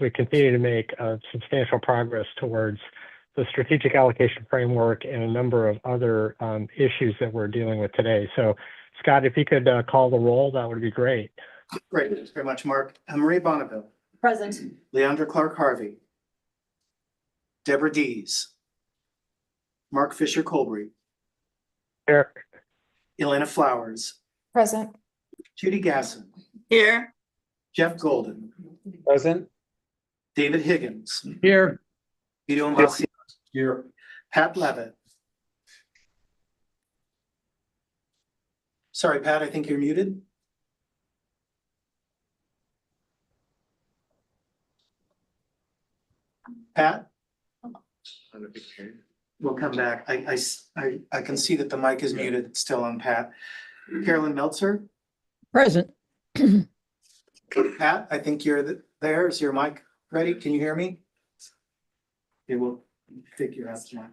we continue to make substantial progress towards the strategic allocation framework and a number of other issues that we're dealing with today. So, Scott, if you could call the roll, that would be great. Great, thanks very much, Mark. Marie Bonneville. Present. Leandra Clark-Harvey. Deborah Dees. Mark Fisher-Colbury. Here. Elena Flowers. Present. Judy Gasson. Here. Jeff Golden. Present. David Higgins. Here. Vito Imbassi. Here. Pat Levitt. Sorry, Pat, I think you're muted. Pat? We'll come back. I can see that the mic is muted. It's still on Pat. Carolyn Meltzer? Present. Pat, I think you're there. Is your mic ready? Can you hear me? Okay, we'll figure out that.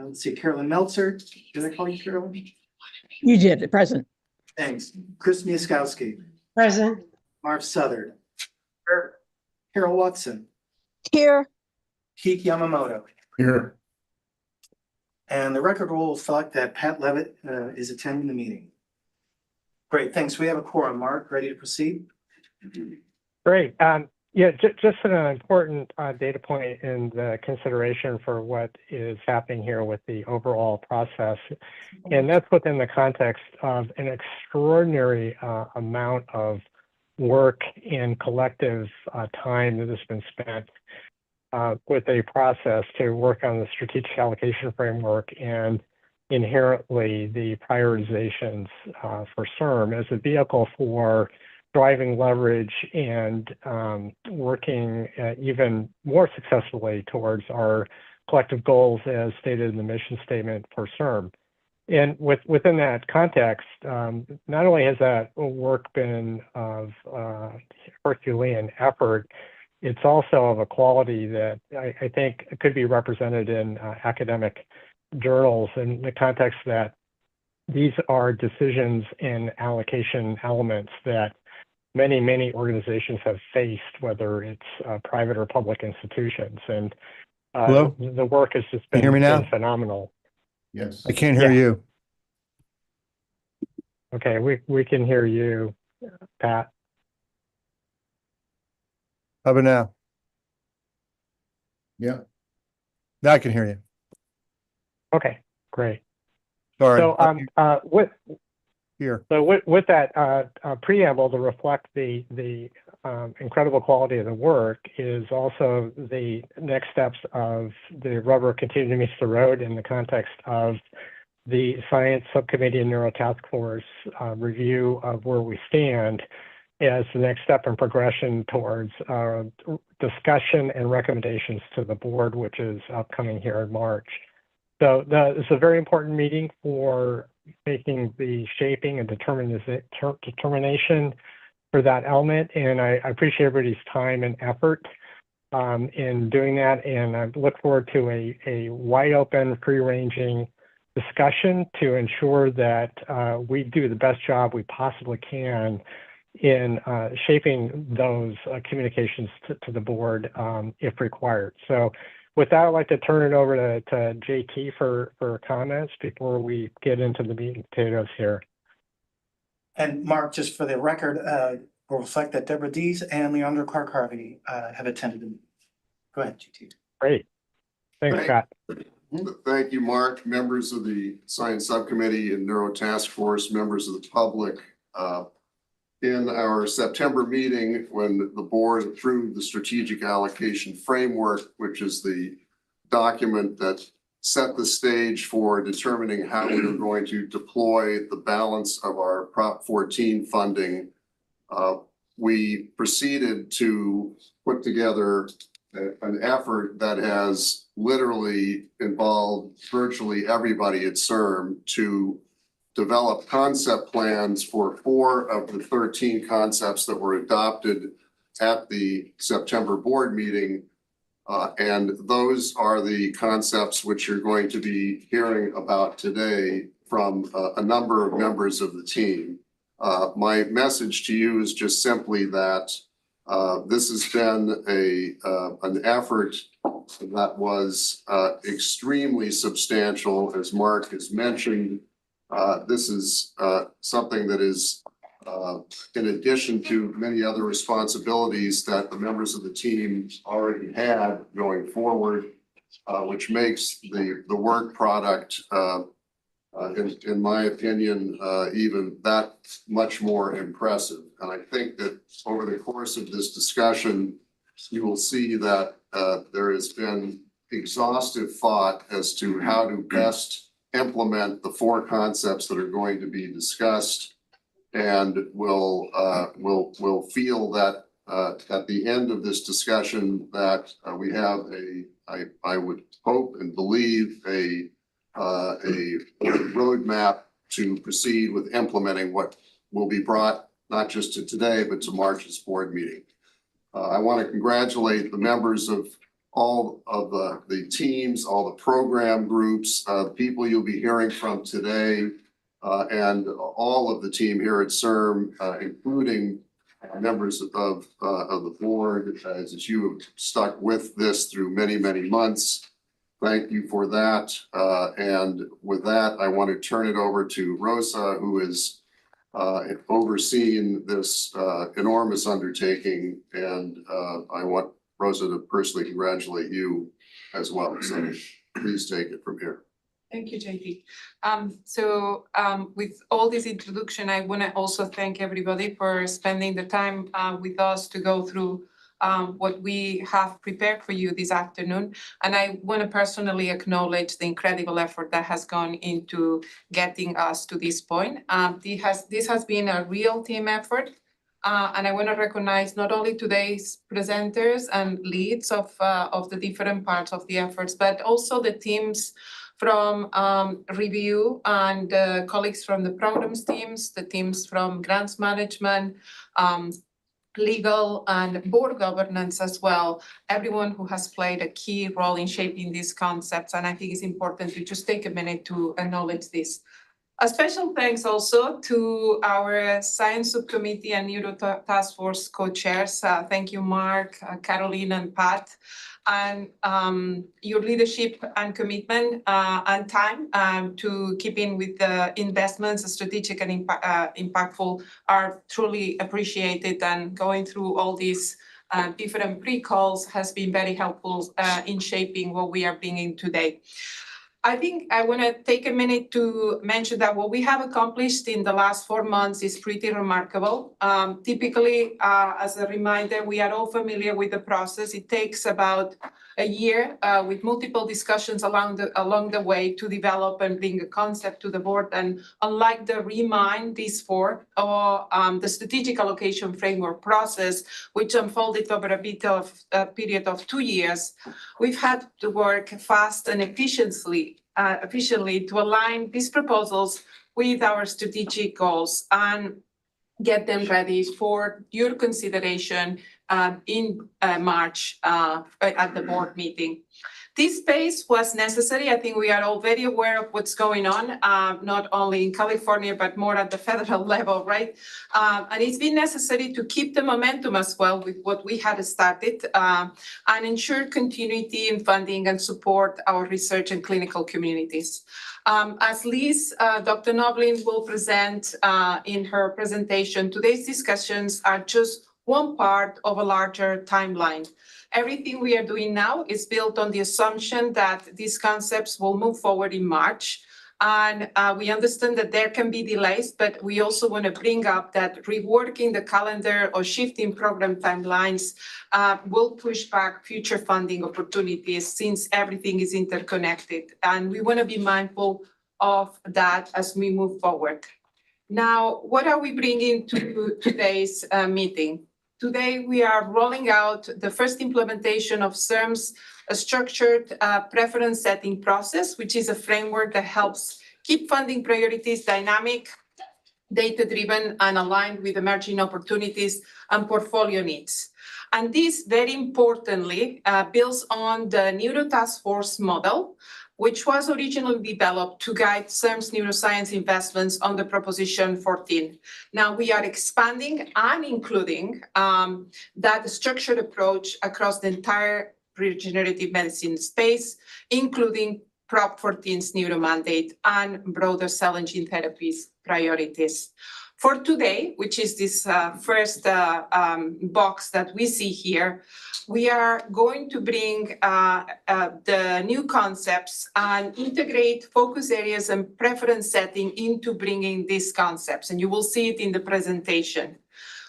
Let's see, Carolyn Meltzer. Did I call you Carolyn? You did, present. Thanks. Chris Miaskowski. Present. Marv Southard. Carol Watson. Here. Keith Yamamoto. Here. And the record will reflect that Pat Levitt is attending the meeting. Great, thanks. We have a quorum. Mark, ready to proceed? Great. Yeah, just an important data point in the consideration for what is happening here with the overall process. And that's within the context of an extraordinary amount of work and collective time that has been spent with a process to work on the strategic allocation framework and inherently the prioritizations for CIRM as a vehicle for driving leverage and working even more successfully towards our collective goals as stated in the mission statement for CIRM. And within that context, not only has that work been of Herculean effort, it's also of a quality that I think could be represented in academic journals in the context that these are decisions and allocation elements that many organizations have faced, whether it's private or public institutions. And Hello? the work has just been, Can you hear me now? been phenomenal. Yes. I can't hear you. Okay, we can hear you, Pat. How about now? Yeah. Now I can hear you. Okay, great. Sorry. So Here. with that preamble to reflect the incredible quality of the work is also the next steps of the rubber continuing to meet the road in the context of the Science Subcommittee and Neuro Task Force review of where we stand as the next step in progression towards discussion and recommendations to the board, which is upcoming here in March. So it's a very important meeting for making the shaping and determination for that element. And I appreciate everybody's time and effort in doing that. And I look forward to a wide open, free-ranging discussion to ensure that we do the best job we possibly can in shaping those communications to the board if required. So with that, I'd like to turn it over to JT for comments before we get into the meat and potatoes here. And Mark, just for the record, will reflect that Deborah Dees and Leandra Clark-Harvey have attended the meeting. Go ahead, JT. Great. Thanks, Scott. Thank you, Mark, members of the Science Subcommittee and Neuro Task Force, members of the public. In our September meeting, when the board approved the strategic allocation framework, which is the document that set the stage for determining how we are going to deploy the balance of our Prop 14 funding, we proceeded to put together an effort that has literally involved virtually everybody at CIRM to develop concept plans for 4 of the 13 concepts that were adopted at the September board meeting. And those are the concepts which you're going to be hearing about today from a number of members of the team. My message to you is just simply that This has been an effort that was extremely substantial, as Mark has mentioned. This is something that is in addition to many other responsibilities that the members of the team already had going forward, which makes the work product, in my opinion, even that much more impressive. And I think that over the course of this discussion, you will see that there has been exhaustive thought as to how to best implement the 4 concepts that are going to be discussed, and we'll feel that at the end of this discussion that we have I would hope and believe a roadmap to proceed with implementing what will be brought not just to today, but to March's board meeting. I want to congratulate the members of all of the teams, all the program groups, people you'll be hearing from today, and all of the team here at CIRM, including members of the board, as you have stuck with this through many, many months. Thank you for that. And with that, I want to turn it over to Rosa, who is overseeing this enormous undertaking. And I want Rosa to personally congratulate you as well. So please take it from here. Thank you, JD. With all this introduction, I want to also thank everybody for spending the time with us to go through what we have prepared for you this afternoon. And I want to personally acknowledge the incredible effort that has gone into getting us to this point. This has been a real team effort. And I want to recognize not only today's presenters and leads of the different parts of the efforts, but also the teams from review and colleagues from the programs teams, the teams from grants management, legal and board governance as well, everyone who has played a key role in shaping these concepts. And I think it's important to just take a minute to acknowledge this. A special thanks also to our Science Subcommittee and Neuro Task Force co-chairs. Thank you, Mark, Caroline, and Pat. And your leadership and commitment and time to keeping with the investments, strategic and impactful, are truly appreciated. And going through all these different pre-calls has been very helpful in shaping what we are bringing today. I think I want to take a minute to mention that what we have accomplished in the last 4 months is pretty remarkable. Typically, as a reminder, we are all familiar with the process. It takes about a year with multiple discussions along the way to develop and bring a concept to the board. And unlike the Remind, these 4, or the strategic allocation framework process, which unfolded over a bit of a period of 2 years, we've had to work fast and efficiently to align these proposals with our strategic goals and get them ready for your consideration in March at the board meeting. This space was necessary. I think we are all very aware of what's going on, not only in California, but more at the federal level, right? And it's been necessary to keep the momentum as well with what we had started and ensure continuity in funding and support our research and clinical communities. As Liz, Dr. Noblin will present in her presentation, today's discussions are just one part of a larger timeline. Everything we are doing now is built on the assumption that these concepts will move forward in March. And we understand that there can be delays, but we also want to bring up that reworking the calendar or shifting program timelines will push back future funding opportunities since everything is interconnected. And we want to be mindful of that as we move forward. Now, what are we bringing to today's meeting? Today, we are rolling out the first implementation of CIRM's structured preference setting process, which is a framework that helps keep funding priorities dynamic, data-driven, and aligned with emerging opportunities and portfolio needs. And this, very importantly, builds on the Neuro Task Force model which was originally developed to guide CIRM's neuroscience investments under Proposition 14. Now we are expanding and including that structured approach across the entire regenerative medicine space, including Prop 14's neuro mandate and broader cell and gene therapies priorities. For today, which is this first box that we see here, we are going to bring the new concepts and integrate focus areas and preference setting into bringing these concepts, and you will see it in the presentation.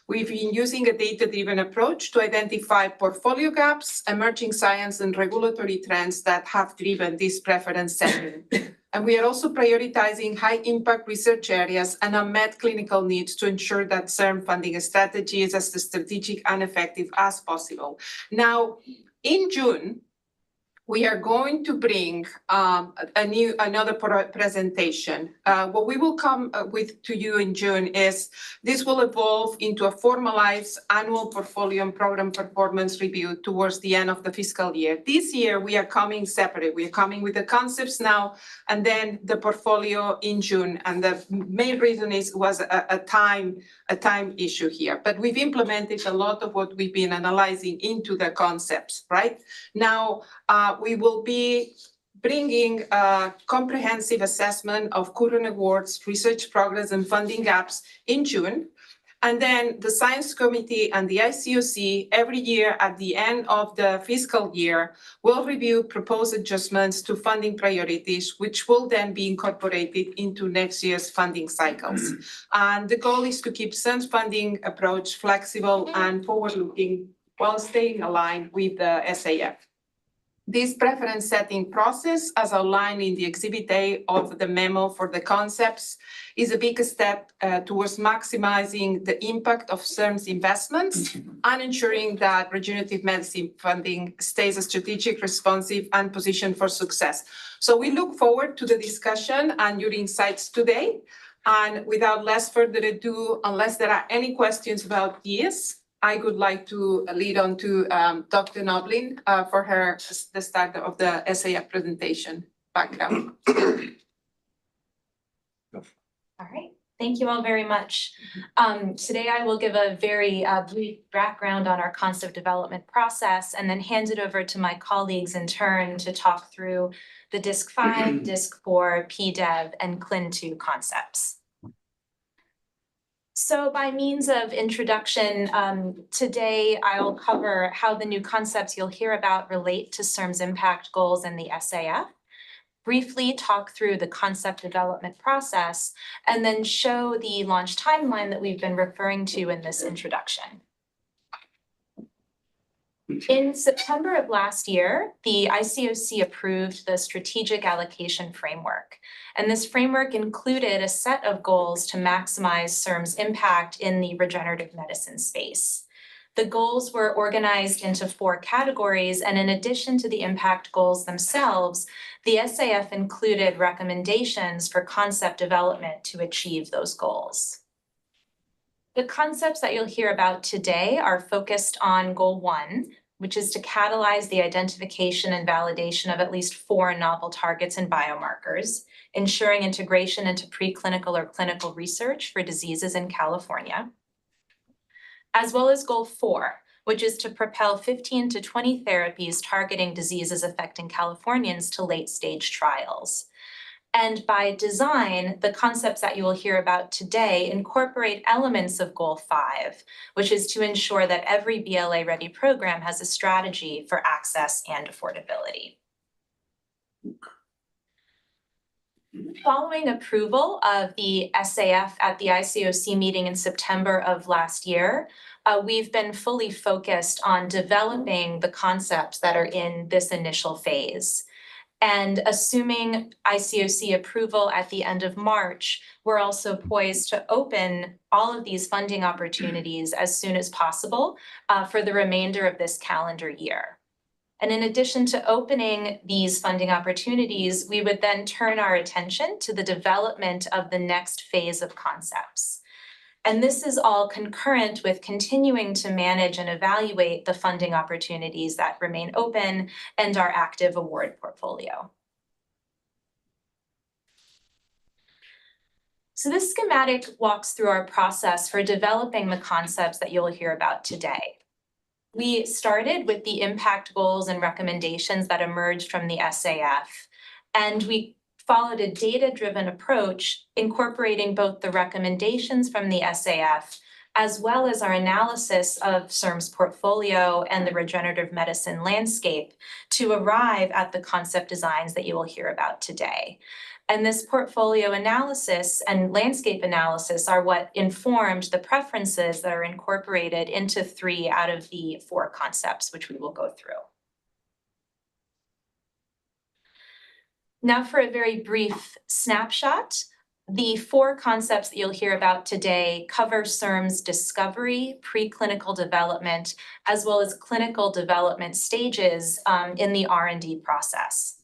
We've been using a data-driven approach to identify portfolio gaps, emerging science, and regulatory trends that have driven this preference setting. And we are also prioritizing high-impact research areas and unmet clinical needs to ensure that CIRM funding strategy is as strategic and effective as possible. Now, in June, we are going to bring another presentation. What we will come with to you in June is this will evolve into a formalized annual portfolio and program performance review towards the end of the fiscal year. This year, we are coming separate. We are coming with the concepts now and then the portfolio in June. And the main reason was a time issue here. But we've implemented a lot of what we've been analyzing into the concepts, right? Now, we will be bringing a comprehensive assessment of current awards, research progress, and funding gaps in June. And then the Science Committee and the ICOC every year at the end of the fiscal year will review proposed adjustments to funding priorities, which will then be incorporated into next year's funding cycles. And the goal is to keep CIRM's funding approach flexible and forward-looking while staying aligned with the SAF. This preference setting process, as outlined in the Exhibit A of the memo for the concepts, is a big step towards maximizing the impact of CIRM's investments and ensuring that regenerative medicine funding stays strategic, responsive, and positioned for success. So we look forward to the discussion and your insights today. And without less further ado, unless there are any questions about this, I would like to lead on to Dr. Noblin for the start of the SAF presentation background. All right, thank you all very much. Today I will give a very brief background on our concept development process and then hand it over to my colleagues in turn to talk through the DISC-5, DISC-4, PDEV, and CLIN2 concepts. So by means of introduction, today I'll cover how the new concepts you'll hear about relate to CIRM's impact goals and the SAF, briefly talk through the concept development process, and then show the launch timeline that we've been referring to in this introduction. In September of last year, the ICOC approved the Strategic Allocation Framework, and this framework included a set of goals to maximize CIRM's impact in the regenerative medicine space. The goals were organized into 4 categories, and in addition to the impact goals themselves, the SAF included recommendations for concept development to achieve those goals. The concepts that you'll hear about today are focused on Goal 1, which is to catalyze the identification and validation of at least 4 novel targets and biomarkers, ensuring integration into preclinical or clinical research for diseases in California, as well as Goal 4, which is to propel 15 to 20 therapies targeting diseases affecting Californians to late-stage trials. And by design, the concepts that you will hear about today incorporate elements of Goal 5, which is to ensure that every BLA-ready program has a strategy for access and affordability. Following approval of the SAF at the ICOC meeting in September of last year, we've been fully focused on developing the concepts that are in this initial phase. And assuming ICOC approval at the end of March, we're also poised to open all of these funding opportunities as soon as possible for the remainder of this calendar year. And in addition to opening these funding opportunities, we would then turn our attention to the development of the next phase of concepts. And this is all concurrent with continuing to manage and evaluate the funding opportunities that remain open and our active award portfolio. So this schematic walks through our process for developing the concepts that you'll hear about today. We started with the impact goals and recommendations that emerged from the SAF, and we followed a data-driven approach incorporating both the recommendations from the SAF as well as our analysis of CIRM's portfolio and the regenerative medicine landscape to arrive at the concept designs that you will hear about today. And this portfolio analysis and landscape analysis are what informed the preferences that are incorporated into 3 out of the 4 concepts, which we will go through. Now for a very brief snapshot. The 4 concepts that you'll hear about today cover CIRM's discovery, preclinical development, as well as clinical development stages in the R&D process.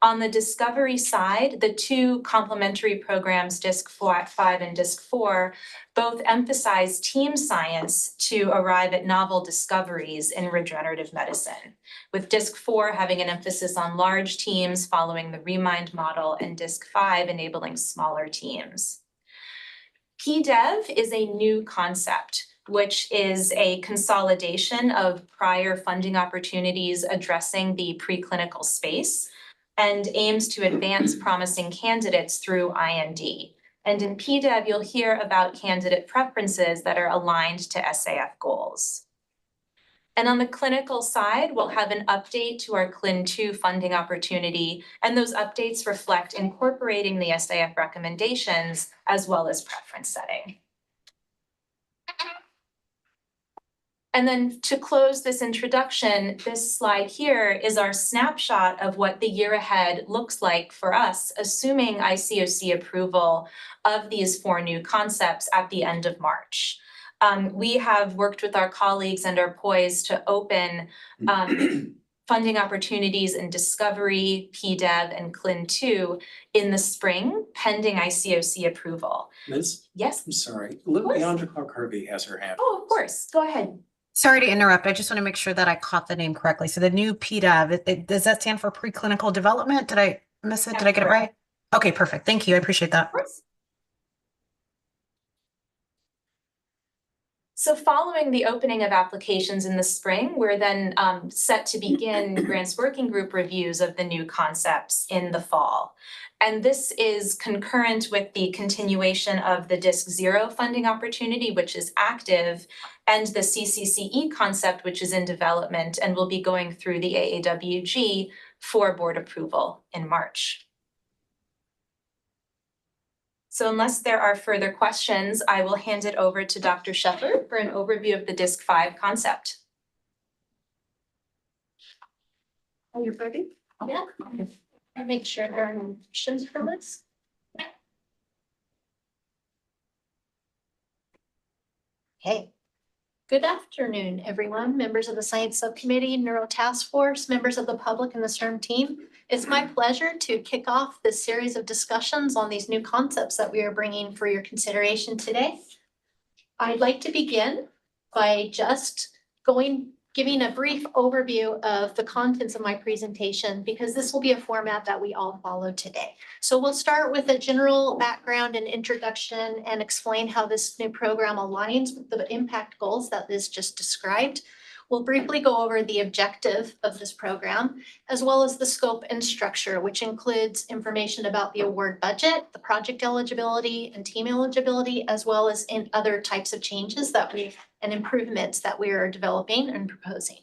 On the discovery side, the 2 complementary programs, DISC-5 and DISC-4, both emphasize team science to arrive at novel discoveries in regenerative medicine, with DISC-4 having an emphasis on large teams following the Remind model and DISC-5 enabling smaller teams. PDEV is a new concept, which is a consolidation of prior funding opportunities addressing the preclinical space and aims to advance promising candidates through IND. And in PDEV, you'll hear about candidate preferences that are aligned to SAF goals. And on the clinical side, we'll have an update to our CLIN2 funding opportunity, and those updates reflect incorporating the SAF recommendations as well as preference setting. And then to close this introduction, this slide here is our snapshot of what the year ahead looks like for us, assuming ICOC approval of these 4 new concepts at the end of March. We have worked with our colleagues and are poised to open funding opportunities in Discovery, PDEV, and CLIN2 in the spring, pending ICOC approval. Liz? Yes? I'm sorry. course. Leandra Clark-Harvey has her hand. Oh, of course. Go ahead. Sorry to interrupt. I just want to make sure that I caught the name correctly. So the new PDEV, does that stand for preclinical development? Did I miss it? Did I get it right? Okay, perfect. Thank you. I appreciate that. Of course. So following the opening of applications in the spring, we're then set to begin grants working group reviews of the new concepts in the fall. And this is concurrent with the continuation of the DISC-0 funding opportunity, which is active, and the CCCE concept, which is in development and will be going through the AAWG for board approval in March. So unless there are further questions, I will hand it over to Dr. Shepard for an overview of the DISC-5 concept. Are you ready? Yeah. I make sure there are no questions for this. Hey. Good afternoon, everyone, members of the Science Subcommittee, Neuro Task Force, members of the public and the CIRM team. It's my pleasure to kick off this series of discussions on these new concepts that we are bringing for your consideration today. I'd like to begin by just giving a brief overview of the contents of my presentation, because this will be a format that we all follow today. So we'll start with a general background and introduction and explain how this new program aligns with the impact goals that Liz just described. We'll briefly go over the objective of this program, as well as the scope and structure, which includes information about the award budget, the project eligibility and team eligibility, as well as in other types of changes and improvements that we are developing and proposing.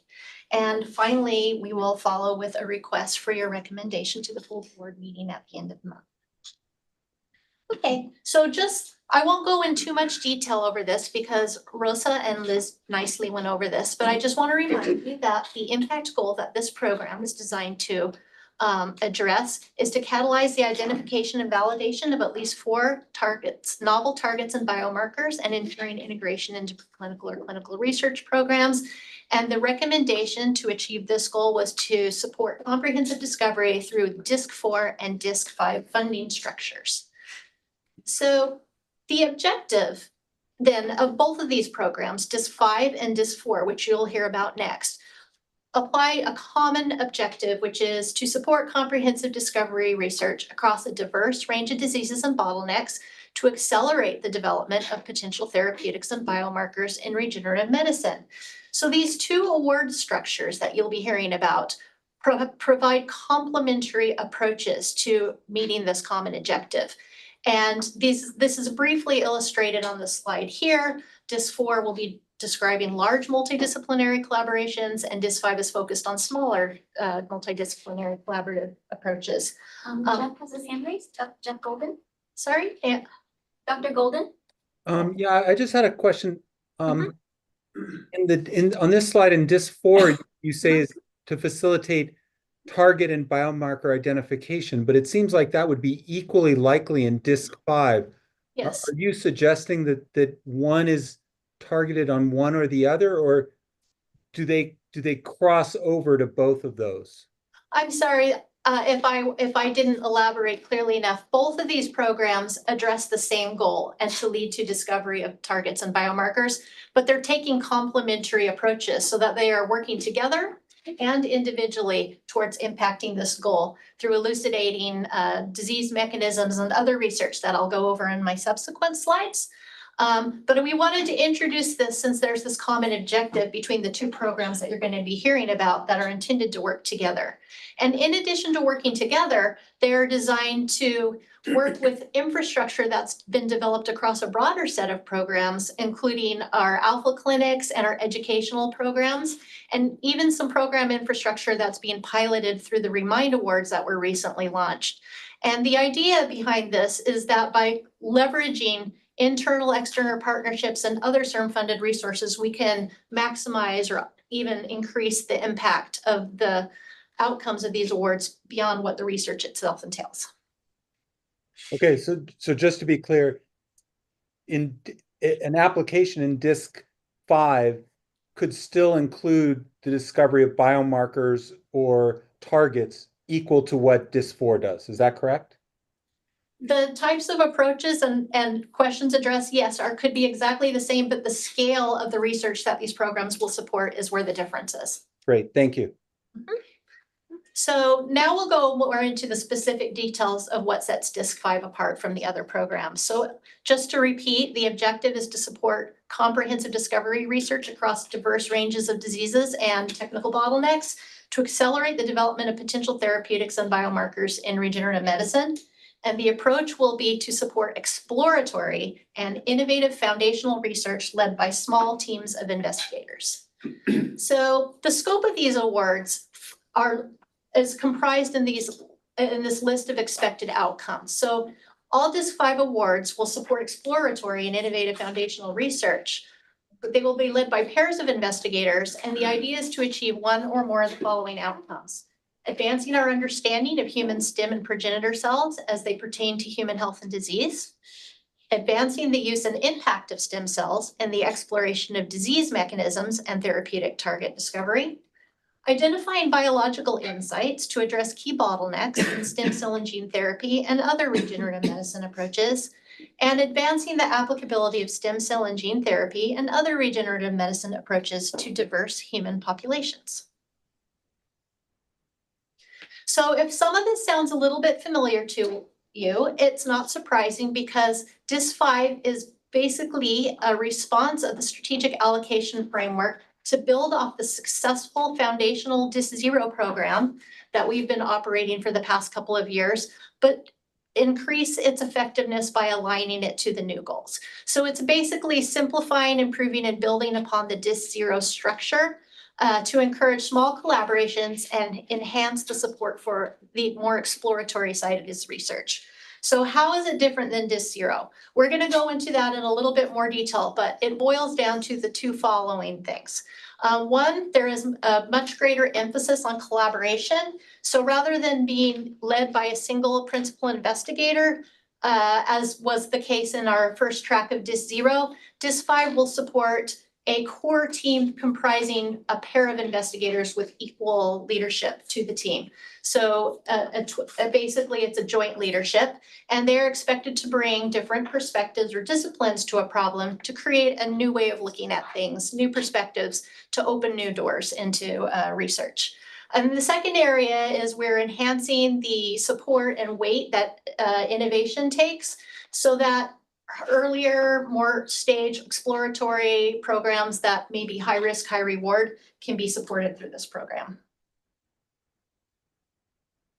And finally, we will follow with a request for your recommendation to the full board meeting at the end of the month. Okay, so I won't go in too much detail over this because Rosa and Liz nicely went over this, but I just want to remind you that the impact goal that this program is designed to address is to catalyze the identification and validation of at least 4 targets, novel targets and biomarkers, and ensuring integration into clinical or clinical research programs. And the recommendation to achieve this goal was to support comprehensive discovery through DISC-4 and DISC-5 funding structures. So the objective then of both of these programs, DISC-5 and DISC-4, which you'll hear about next, apply a common objective, which is to support comprehensive discovery research across a diverse range of diseases and bottlenecks to accelerate the development of potential therapeutics and biomarkers in regenerative medicine. So these two award structures that you'll be hearing about provide complementary approaches to meeting this common objective. And this is briefly illustrated on the slide here. DIS4 will be describing large multidisciplinary collaborations, and DIS5 is focused on smaller multidisciplinary collaborative approaches. Jeff has his hand raised. Jeff Golden. Sorry, Dr. Golden. Yeah, I just had a question. On this slide in DIS4, you say is to facilitate target and biomarker identification, but it seems like that would be equally likely in DIS5. yes. Are you suggesting that one is targeted on one or the other, or do they cross over to both of those? I'm sorry if I didn't elaborate clearly enough. Both of these programs address the same goal, and to lead to discovery of targets and biomarkers, but they're taking complementary approaches so that they are working together and individually towards impacting this goal through elucidating disease mechanisms and other research that I'll go over in my subsequent slides. But we wanted to introduce this since there's this common objective between the two programs that you're going to be hearing about that are intended to work together. And in addition to working together, they're designed to work with infrastructure that's been developed across a broader set of programs, including our alpha clinics and our educational programs, and even some program infrastructure that's being piloted through the Remind Awards that were recently launched. And the idea behind this is that by leveraging internal, external partnerships and other CIRM-funded resources, we can maximize or even increase the impact of the outcomes of these awards beyond what the research itself entails. Okay, so just to be clear, in an application in DISC-5 could still include the discovery of biomarkers or targets equal to what DIS4 does. Is that correct? The types of approaches and questions addressed, yes, could be exactly the same, but the scale of the research that these programs will support is where the difference is. Great, thank you. Mm-hmm. So now we'll go more into the specific details of what sets DISC-5 apart from the other programs. So just to repeat, the objective is to support comprehensive discovery research across diverse ranges of diseases and technical bottlenecks to accelerate the development of potential therapeutics and biomarkers in regenerative medicine. And the approach will be to support exploratory and innovative foundational research led by small teams of investigators. So the scope of these awards is comprised in this list of expected outcomes. So all DISC-5 awards will support exploratory and innovative foundational research, but they will be led by pairs of investigators, and the idea is to achieve one or more of the following outcomes: advancing our understanding of human stem and progenitor cells as they pertain to human health and disease, advancing the use and impact of stem cells in the exploration of disease mechanisms and therapeutic target discovery, identifying biological insights to address key bottlenecks in stem cell and gene therapy and other regenerative medicine approaches, and advancing the applicability of stem cell and gene therapy and other regenerative medicine approaches to diverse human populations. So if some of this sounds a little bit familiar to you, it's not surprising, because DISC-5 is basically a response of the strategic allocation framework to build off the successful foundational DIS0 program that we've been operating for the past couple of years, but increase its effectiveness by aligning it to the new goals. So it's basically simplifying, improving, and building upon the DIS0 structure to encourage small collaborations and enhance the support for the more exploratory side of this research. So how is it different than DIS0? We're going to go into that in a little bit more detail, but it boils down to the two following things. One, there is a much greater emphasis on collaboration. So rather than being led by a single principal investigator, as was the case in our first track of DIS0, DIS5 will support a core team comprising a pair of investigators with equal leadership to the team. So basically it's a joint leadership, and they're expected to bring different perspectives or disciplines to a problem to create a new way of looking at things, new perspectives to open new doors into research. And the second area is we're enhancing the support and weight that innovation takes, so that earlier, more stage exploratory programs that may be high risk, high reward can be supported through this program.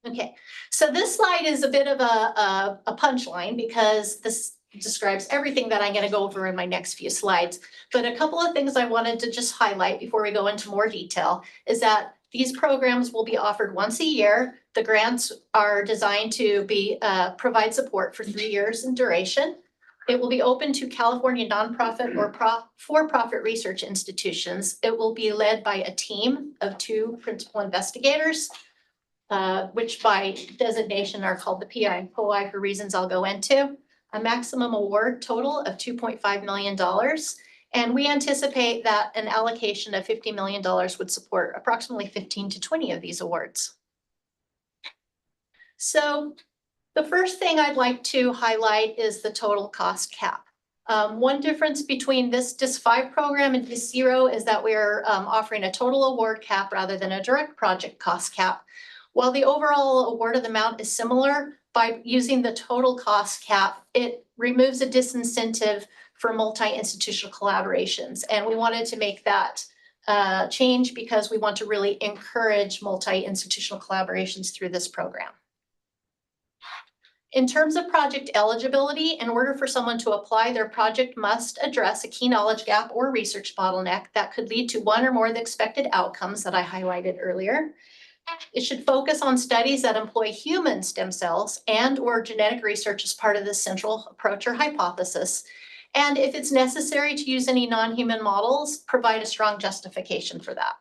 Okay, so this slide is a bit of a punchline because this describes everything that I'm going to go over in my next few slides. But a couple of things I wanted to just highlight before we go into more detail is that these programs will be offered once a year. The grants are designed to be provide support for 3 years in duration. It will be open to California nonprofit or for-profit research institutions. It will be led by a team of 2 principal investigators, which by designation are called the PI and POI for reasons I'll go into. A maximum award total of $2.5 million. And we anticipate that an allocation of $50 million would support approximately 15 to 20 of these awards. So the first thing I'd like to highlight is the total cost cap. One difference between this DIS-5 program and DIS-0 is that we're offering a total award cap rather than a direct project cost cap. While the overall awarded amount is similar, by using the total cost cap, it removes a disincentive for multi-institutional collaborations. And we wanted to make that change because we want to really encourage multi-institutional collaborations through this program. In terms of project eligibility, in order for someone to apply, their project must address a key knowledge gap or research bottleneck that could lead to one or more of the expected outcomes that I highlighted earlier. It should focus on studies that employ human stem cells and or genetic research as part of the central approach or hypothesis. And if it's necessary to use any non-human models, provide a strong justification for that.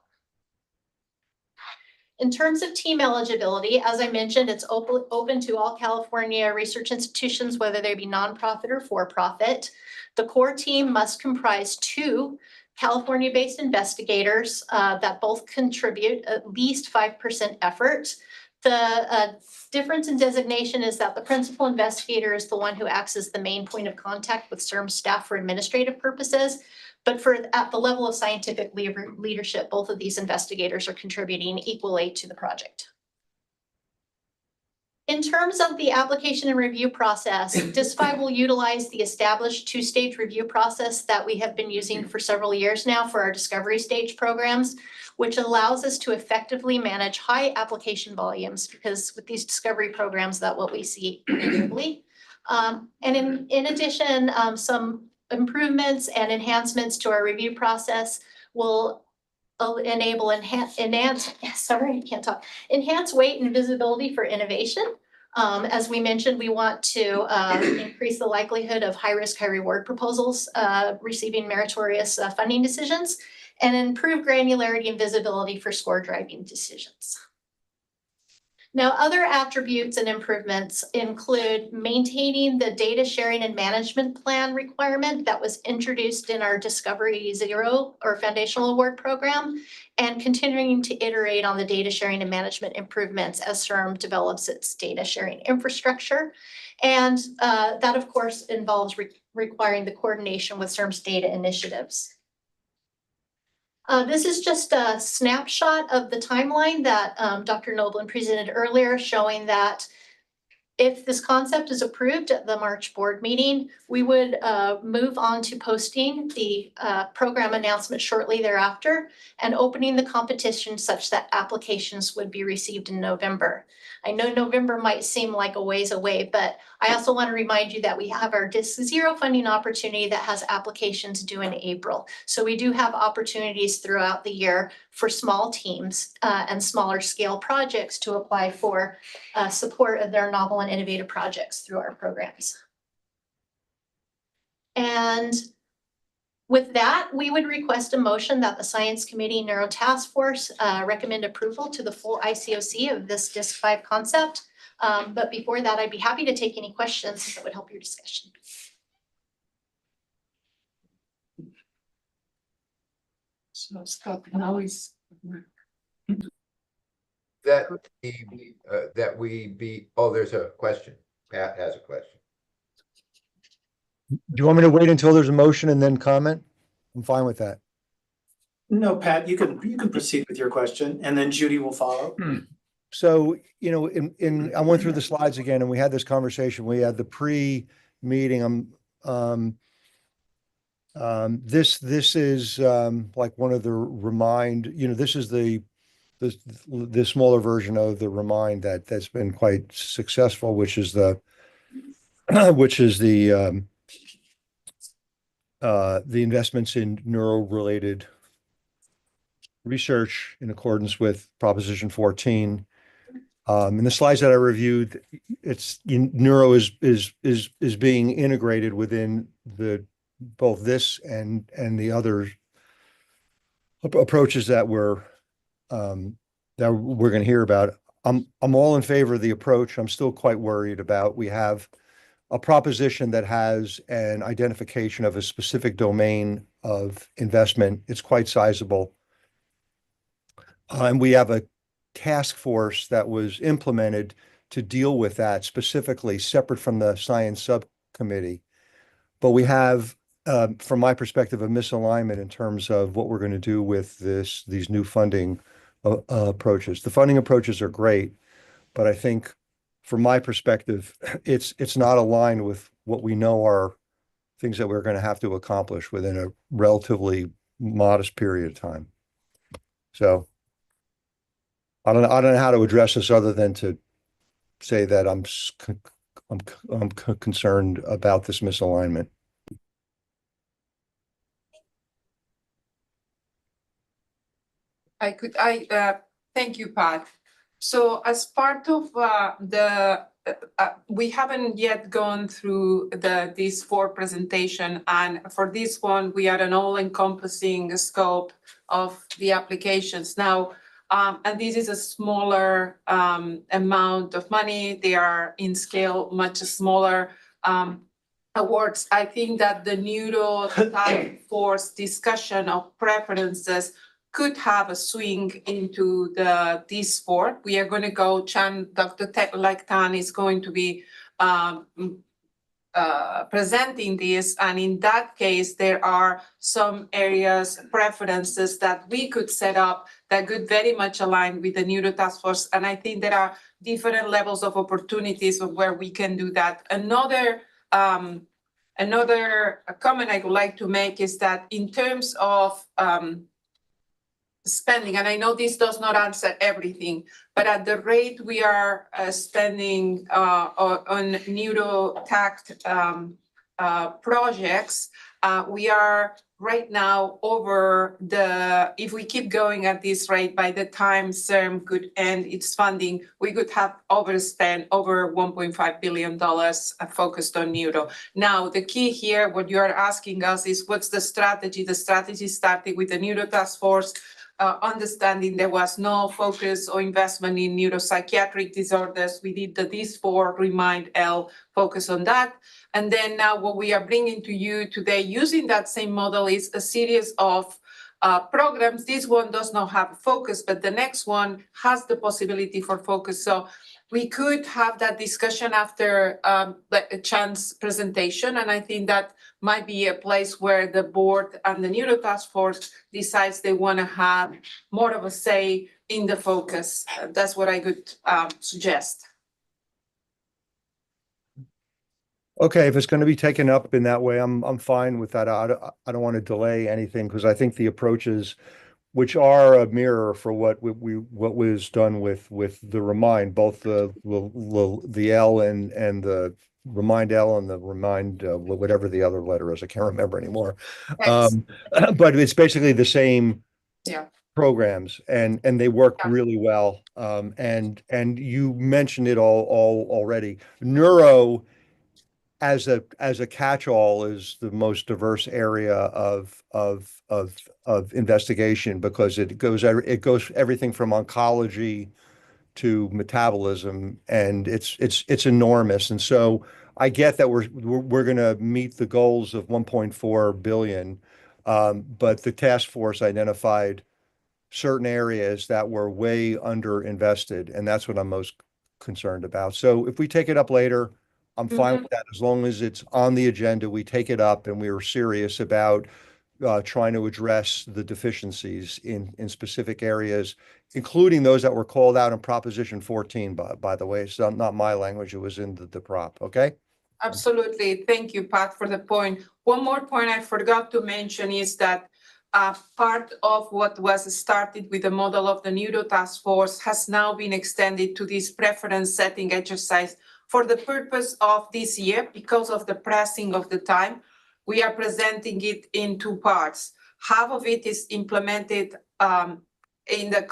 In terms of team eligibility, as I mentioned, it's open to all California research institutions, whether they be nonprofit or for-profit. The core team must comprise 2 California-based investigators that both contribute at least 5% effort. The difference in designation is that the principal investigator is the one who acts as the main point of contact with CIRM staff for administrative purposes. But at the level of scientific leadership, both of these investigators are contributing equally to the project. In terms of the application and review process, DIS-5 will utilize the established 2-stage review process that we have been using for several years now for our discovery stage programs, which allows us to effectively manage high application volumes, because with these discovery programs, that's what we see inevitably. And in addition, some improvements and enhancements to our review process will enable enhance weight and visibility for innovation. As we mentioned, we want to increase the likelihood of high risk, high reward proposals receiving meritorious funding decisions, and improve granularity and visibility for score driving decisions. Now, other attributes and improvements include maintaining the data sharing and management plan requirement that was introduced in our Discovery 0 or Foundational Award program, and continuing to iterate on the data sharing and management improvements as CIRM develops its data sharing infrastructure. And that, of course, involves requiring the coordination with CIRM's data initiatives. This is just a snapshot of the timeline that Dr. Noblin presented earlier, showing that if this concept is approved at the March board meeting, we would move on to posting the program announcement shortly thereafter and opening the competition such that applications would be received in November. I know November might seem like a ways away, but I also want to remind you that we have our DIS-0 funding opportunity that has applications due in April. So we do have opportunities throughout the year for small teams and smaller scale projects to apply for support of their novel and innovative projects through our programs. And with that, we would request a motion that the Science Committee Neuro Task Force recommend approval to the full ICOC of this DIS-5 concept. But before that, I'd be happy to take any questions that would help your discussion. So Scott, now is oh, there's a question. Pat has a question. Do you want me to wait until there's a motion and then comment? I'm fine with that. No, Pat, you can proceed with your question, and then Judy will follow. So, you know, I went through the slides again and we had this conversation. We had the pre-meeting. This is like one of the Remind, this is the smaller version of the Remind that's been quite successful, which is the the investments in neuro-related research in accordance with Proposition 14. In the slides that I reviewed, neuro is being integrated within both this and the other approaches that we're going to hear about. I'm all in favor of the approach. I'm still quite worried about, we have a proposition that has an identification of a specific domain of investment. It's quite sizable. And we have a task force that was implemented to deal with that specifically, separate from the Science Subcommittee. But we have, from my perspective, a misalignment in terms of what we're going to do with these new funding approaches. The funding approaches are great, but I think from my perspective, it's not aligned with what we know are things that we're going to have to accomplish within a relatively modest period of time. So I don't know how to address this other than to say that I'm concerned about this misalignment. Thank you, Pat. So as part of we haven't yet gone through this 4 presentation, and for this one, we are an all-encompassing scope of the applications. Now, and this is a smaller amount of money. They are in scale much smaller awards. I think that the Neuro task force discussion of preferences could have a swing into this 4. We are going to go, Dr. Tan is going to be presenting this, and in that case, there are some areas, preferences that we could set up that could very much align with the Neuro task force, and I think there are different levels of opportunities of where we can do that. Another comment I would like to make is that in terms of spending, and I know this does not answer everything, but at the rate we are spending on neuro-tact projects, we are right now over if we keep going at this rate, by the time CIRM could end its funding, we could have overspent over $1.5 billion focused on neuro. Now, the key here, what you are asking us is, what's the strategy? The strategy started with the Neuro task force, understanding there was no focus or investment in neuropsychiatric disorders. We did this 4 Remind L, focus on that. And then now what we are bringing to you today using that same model is a series of programs. This one does not have a focus, but the next one has the possibility for focus. So we could have that discussion after a chance presentation, and I think that might be a place where the board and the Neuro task force decides they want to have more of a say in the focus. That's what I could suggest. Okay, if it's going to be taken up in that way, I'm fine with that. I don't want to delay anything, because I think the approaches, which are a mirror for what was done with the Remind, both the L and the Remind L and the Remind whatever the other letter is, I can't remember anymore. But it's basically the same programs, and they work really well. And you mentioned it all already. Neuro as a catch-all is the most diverse area of investigation, because it goes everything from oncology to metabolism, and it's enormous. And so I get that we're going to meet the goals of 1.4 billion, but the task force identified certain areas that were way underinvested, and that's what I'm most concerned about. So if we take it up later, I'm fine with that, as long as it's on the agenda, we take it up and we are serious about trying to address the deficiencies in specific areas, including those that were called out in Proposition 14, by the way. It's not my language, it was in the prop, okay? Absolutely. Thank you, Pat, for the point. One more point I forgot to mention is that part of what was started with the model of the Neuro task force has now been extended to this preference setting exercise for the purpose of this year. Because of the pressing of the time, we are presenting it in two parts. Half of it is implemented in the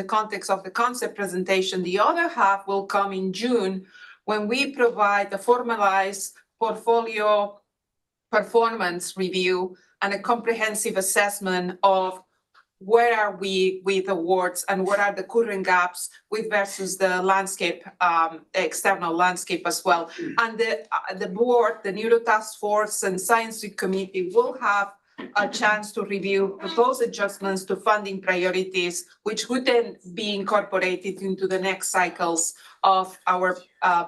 context of the concept presentation. The other half will come in June when we provide the formalized portfolio performance review and a comprehensive assessment of where are we with awards and what are the current gaps with versus the landscape, external landscape as well. And the board, the Neuro Task Force and Science Subcommittee will have a chance to review proposed adjustments to funding priorities, which would then be incorporated into the next cycles of our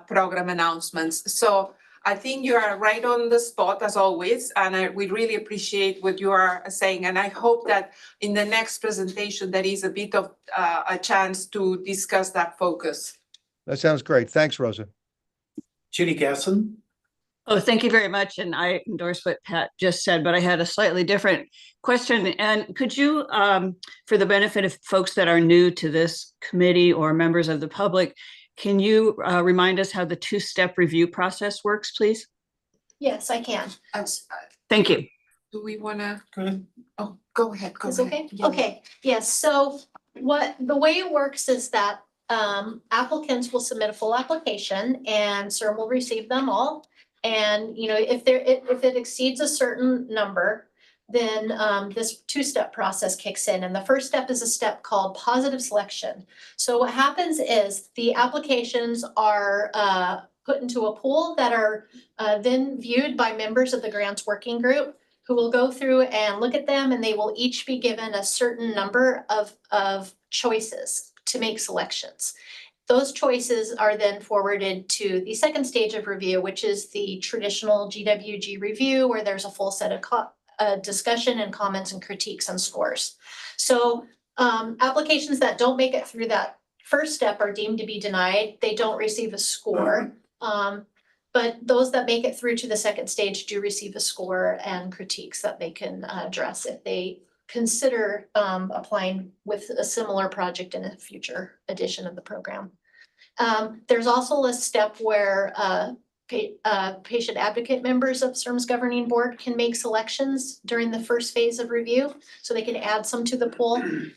program announcements. So I think you are right on the spot as always, and we really appreciate what you are saying. And I hope that in the next presentation, there is a bit of a chance to discuss that focus. That sounds great. Thanks, Rosa. Judy Gasson. Oh, thank you very much. And I endorse what Pat just said, but I had a slightly different question. And could you, for the benefit of folks that are new to this committee or members of the public, can you remind us how the two-step review process works, please? Yes, I can. Thank you. Do we want to? Go ahead. Oh, go ahead. Go Is ahead. okay? Yeah. Okay, yes, so the way it works is that applicants will submit a full application and CIRM will receive them all. And, you know, if it exceeds a certain number, then this two-step process kicks in. And the first step is a step called positive selection. So what happens is the applications are put into a pool that are then viewed by members of the grants working group, who will go through and look at them, and they will each be given a certain number of choices to make selections. Those choices are then forwarded to the second stage of review, which is the traditional GWG review, where there's a full set of discussion and comments and critiques and scores. So applications that don't make it through that first step are deemed to be denied. They don't receive a score. But those that make it through to the second stage do receive a score and critiques that they can address if they consider applying with a similar project in a future edition of the program. There's also a step where patient advocate members of CIRM's governing board can make selections during the first phase of review, so they can add some to the pool.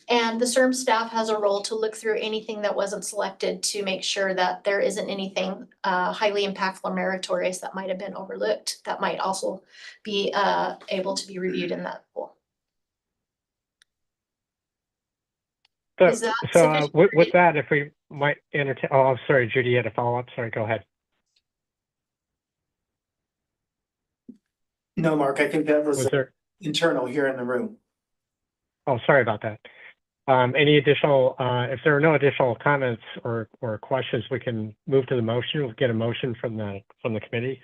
And the CIRM staff has a role to look through anything that wasn't selected to make sure that there isn't anything highly impactful or meritorious that might have been overlooked that might also be able to be reviewed in that pool. Is that So sufficient? with that, if we might entertain, oh, I'm sorry, Judy, you had a follow-up. Sorry, go ahead. No, Mark, I think that was there? internal here in the room. Oh, sorry about that. Any additional, if there are no additional comments or questions, we can move to the motion. We'll get a motion from the committee.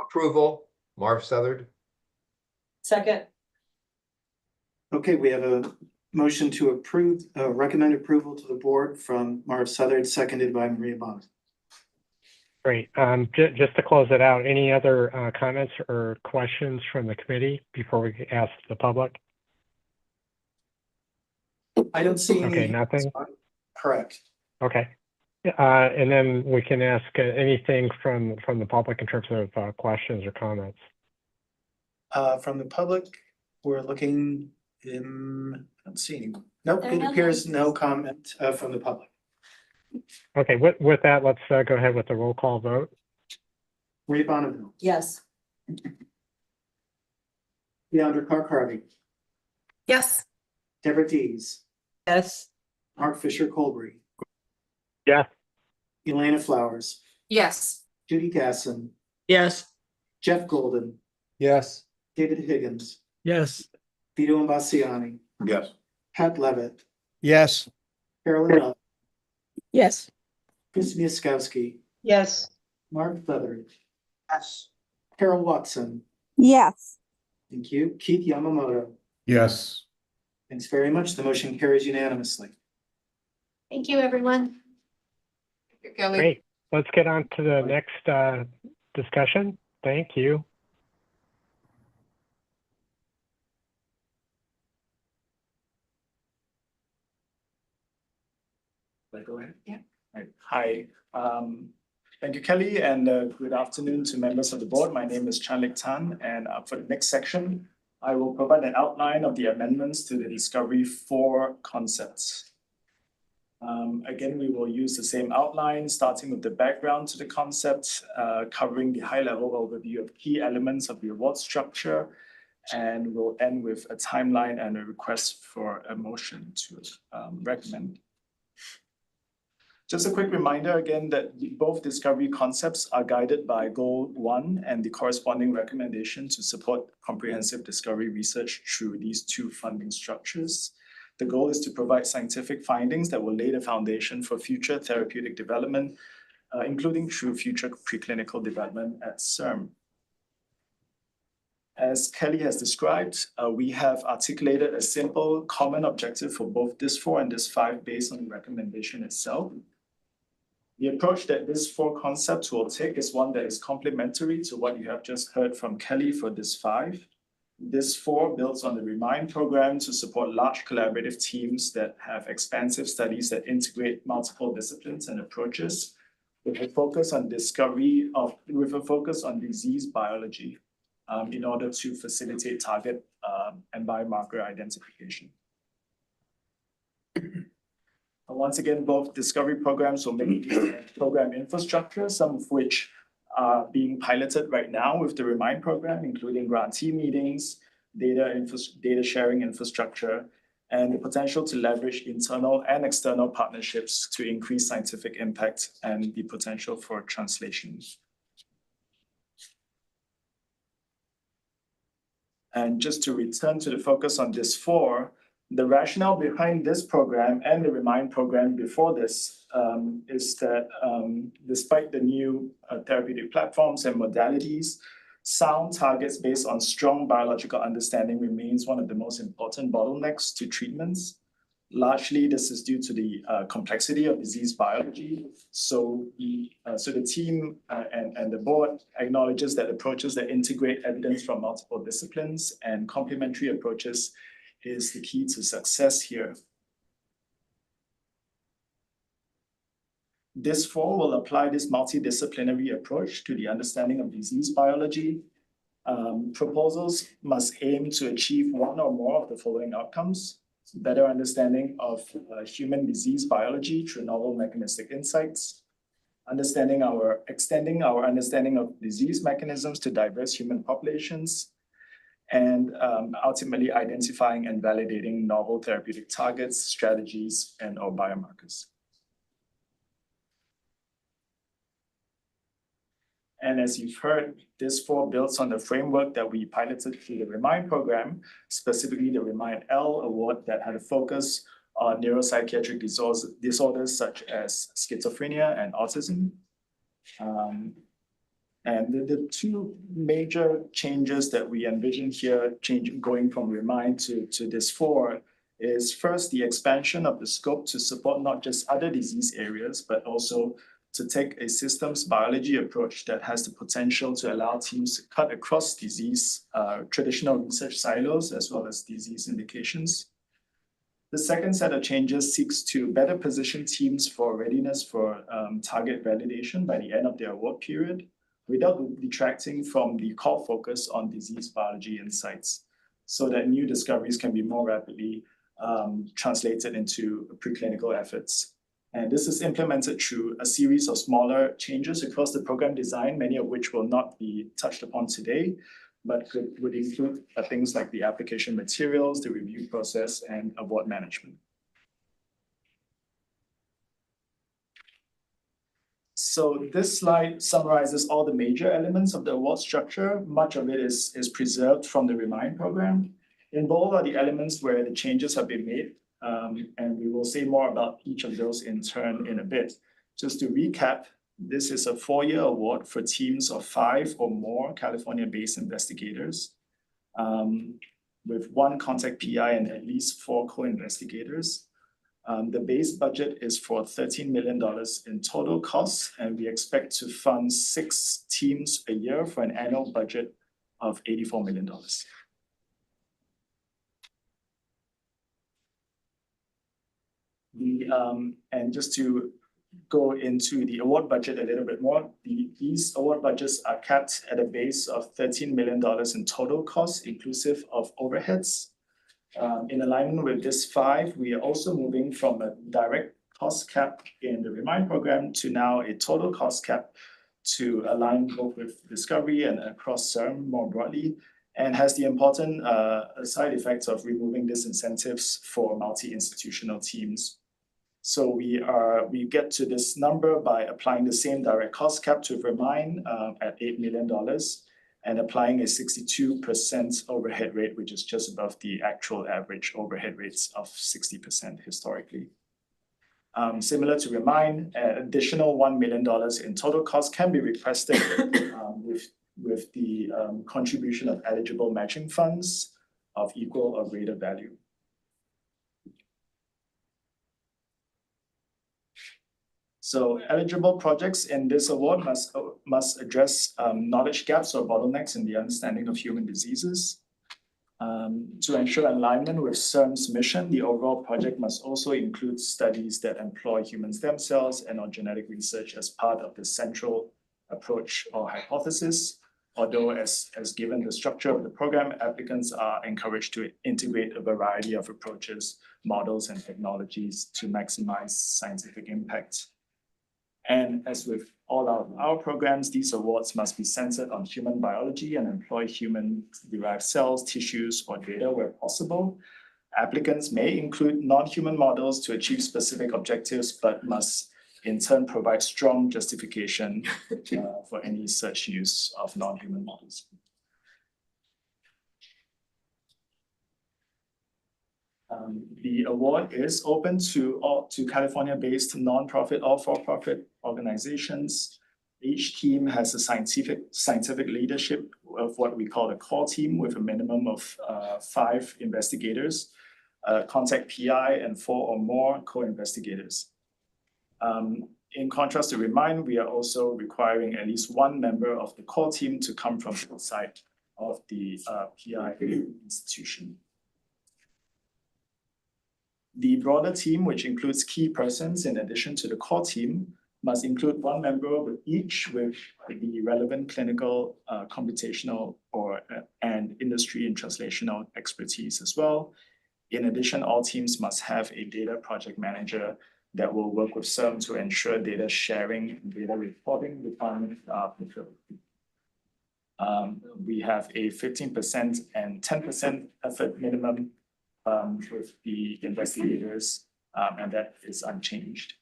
Approval, Marv Southard. Second. Okay, we have a motion to approve, recommend approval to the board from Marv Southard, seconded by Maria Bond. Great. Just to close it out, any other comments or questions from the committee before we ask the public? I don't see any. Okay, nothing? Correct. Okay. And then we can ask anything from the public in terms of questions or comments. From the public, we're looking in, I don't see any. Nope, it appears no comment from the public. Okay, with that, let's go ahead with the roll call vote. Maria Bonneville. Yes. Leandra Clark-Harvey. Yes. Deborah Dees. Yes. Mark Fisher Colbury. Yes. Elena Flowers. Yes. Judy Gasson. Yes. Jeff Golden. Yes. David Higgins. Yes. Vito Imbasciani. Yes. Pat Levitt. Yes. Carolyn Mel. Yes. Chris Miaskowski. Yes. Mark Feathery. Yes. Carol Watson. Yes. Thank you. Keith Yamamoto. Yes. Thanks very much. The motion carries unanimously. Thank you, everyone. Thank you, Kelly. Great. let's get on to the next discussion. Thank you. Go ahead. Yeah. Right. Hi. Thank you, Kelly, and good afternoon to members of the board. My name is Chanlik Tan, and for the next section, I will provide an outline of the amendments to the Discovery 4 concepts. Again, we will use the same outline, starting with the background to the concept, covering the high-level overview of key elements of the award structure, and we'll end with a timeline and a request for a motion to recommend. Just a quick reminder again that both discovery concepts are guided by Goal 1 and the corresponding recommendation to support comprehensive discovery research through these two funding structures. The goal is to provide scientific findings that will lay the foundation for future therapeutic development, including through future preclinical development at CIRM. As Kelly has described, we have articulated a simple common objective for both DIS4 and DIS5 based on the recommendation itself. The approach that DIS4 concepts will take is one that is complementary to what you have just heard from Kelly for DIS5. DIS4 builds on the REMIND program to support large collaborative teams that have expansive studies that integrate multiple disciplines and approaches with a focus on disease biology in order to facilitate target and biomarker identification. Once again, both discovery programs will make program infrastructure, some of which are being piloted right now with the REMIND program, including grantee meetings, data sharing infrastructure, and the potential to leverage internal and external partnerships to increase scientific impact and the potential for translation. And just to return to the focus on DIS4, the rationale behind this program and the REMIND program before this is that despite the new therapeutic platforms and modalities, sound targets based on strong biological understanding remains one of the most important bottlenecks to treatments. Largely, this is due to the complexity of disease biology. So the team and the board acknowledges that approaches that integrate evidence from multiple disciplines and complementary approaches is the key to success here. DIS4 will apply this multidisciplinary approach to the understanding of disease biology. Proposals must aim to achieve one or more of the following outcomes: better understanding of human disease biology through novel mechanistic insights, extending our understanding of disease mechanisms to diverse human populations, and ultimately identifying and validating novel therapeutic targets, strategies, and/or biomarkers. And as you've heard, DIS4 builds on the framework that we piloted through the REMIND program, specifically the REMIND-L award that had a focus on neuropsychiatric disorders such as schizophrenia and autism. And the two major changes that we envision here, going from REMIND to DIS4, is first the expansion of the scope to support not just other disease areas, but also to take a systems biology approach that has the potential to allow teams to cut across disease, traditional research silos, as well as disease indications. The second set of changes seeks to better position teams for readiness for target validation by the end of their award period, without detracting from the core focus on disease biology insights, so that new discoveries can be more rapidly translated into preclinical efforts. And this is implemented through a series of smaller changes across the program design, many of which will not be touched upon today, but would include things like the application materials, the review process, and award management. So this slide summarizes all the major elements of the award structure. Much of it is preserved from the REMIND program. In bold are the elements where the changes have been made, and we will say more about each of those in turn in a bit. Just to recap, this is a 4-year award for teams of 5 or more California-based investigators, with 1 contact PI and at least 4 co-investigators. The base budget is for $13 million in total costs, and we expect to fund 6 teams a year for an annual budget of $84 million. And just to go into the award budget a little bit more, these award budgets are capped at a base of $13 million in total costs, inclusive of overheads. In alignment with this 5, we are also moving from a direct cost cap in the Remind program to now a total cost cap to align both with discovery and across CIRM more broadly, and has the important side effects of removing disincentives for multi-institutional teams. So we get to this number by applying the same direct cost cap to Remind at $8 million and applying a 62% overhead rate, which is just above the actual average overhead rates of 60% historically. Similar to Remind, an additional $1 million in total cost can be requested with the contribution of eligible matching funds of equal or greater value. So eligible projects in this award must address knowledge gaps or bottlenecks in the understanding of human diseases. To ensure alignment with CIRM's mission, the overall project must also include studies that employ human stem cells and or genetic research as part of the central approach or hypothesis. Although as given the structure of the program, applicants are encouraged to integrate a variety of approaches, models, and technologies to maximize scientific impact. And as with all our programs, these awards must be centered on human biology and employ human-derived cells, tissues, or data where possible. Applicants may include non-human models to achieve specific objectives, but must in turn provide strong justification for any such use of non-human models. The award is open to California-based nonprofit or for-profit organizations. Each team has a scientific leadership of what we call a core team with a minimum of 5 investigators, contact PI, and 4 or more co-investigators. In contrast to Remind, we are also requiring at least 1 member of the core team to come from outside of the PI institution. The broader team, which includes key persons in addition to the core team, must include 1 member with each with the relevant clinical, computational, and industry and translational expertise as well. In addition, all teams must have a data project manager that will work with CIRM to ensure data sharing and data reporting requirements are fulfilled. We have a 15% and 10% effort minimum with the investigators, and that is unchanged.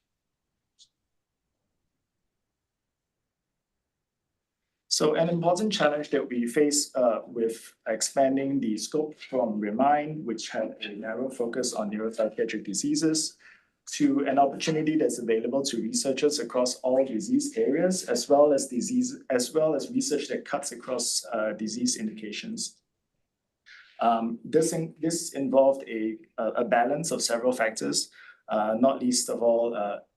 So an important challenge that we face with expanding the scope from Remind, which had a narrow focus on neuropsychiatric diseases, to an opportunity that's available to researchers across all disease areas, as well as research that cuts across disease indications. This involved a balance of several factors, not least of all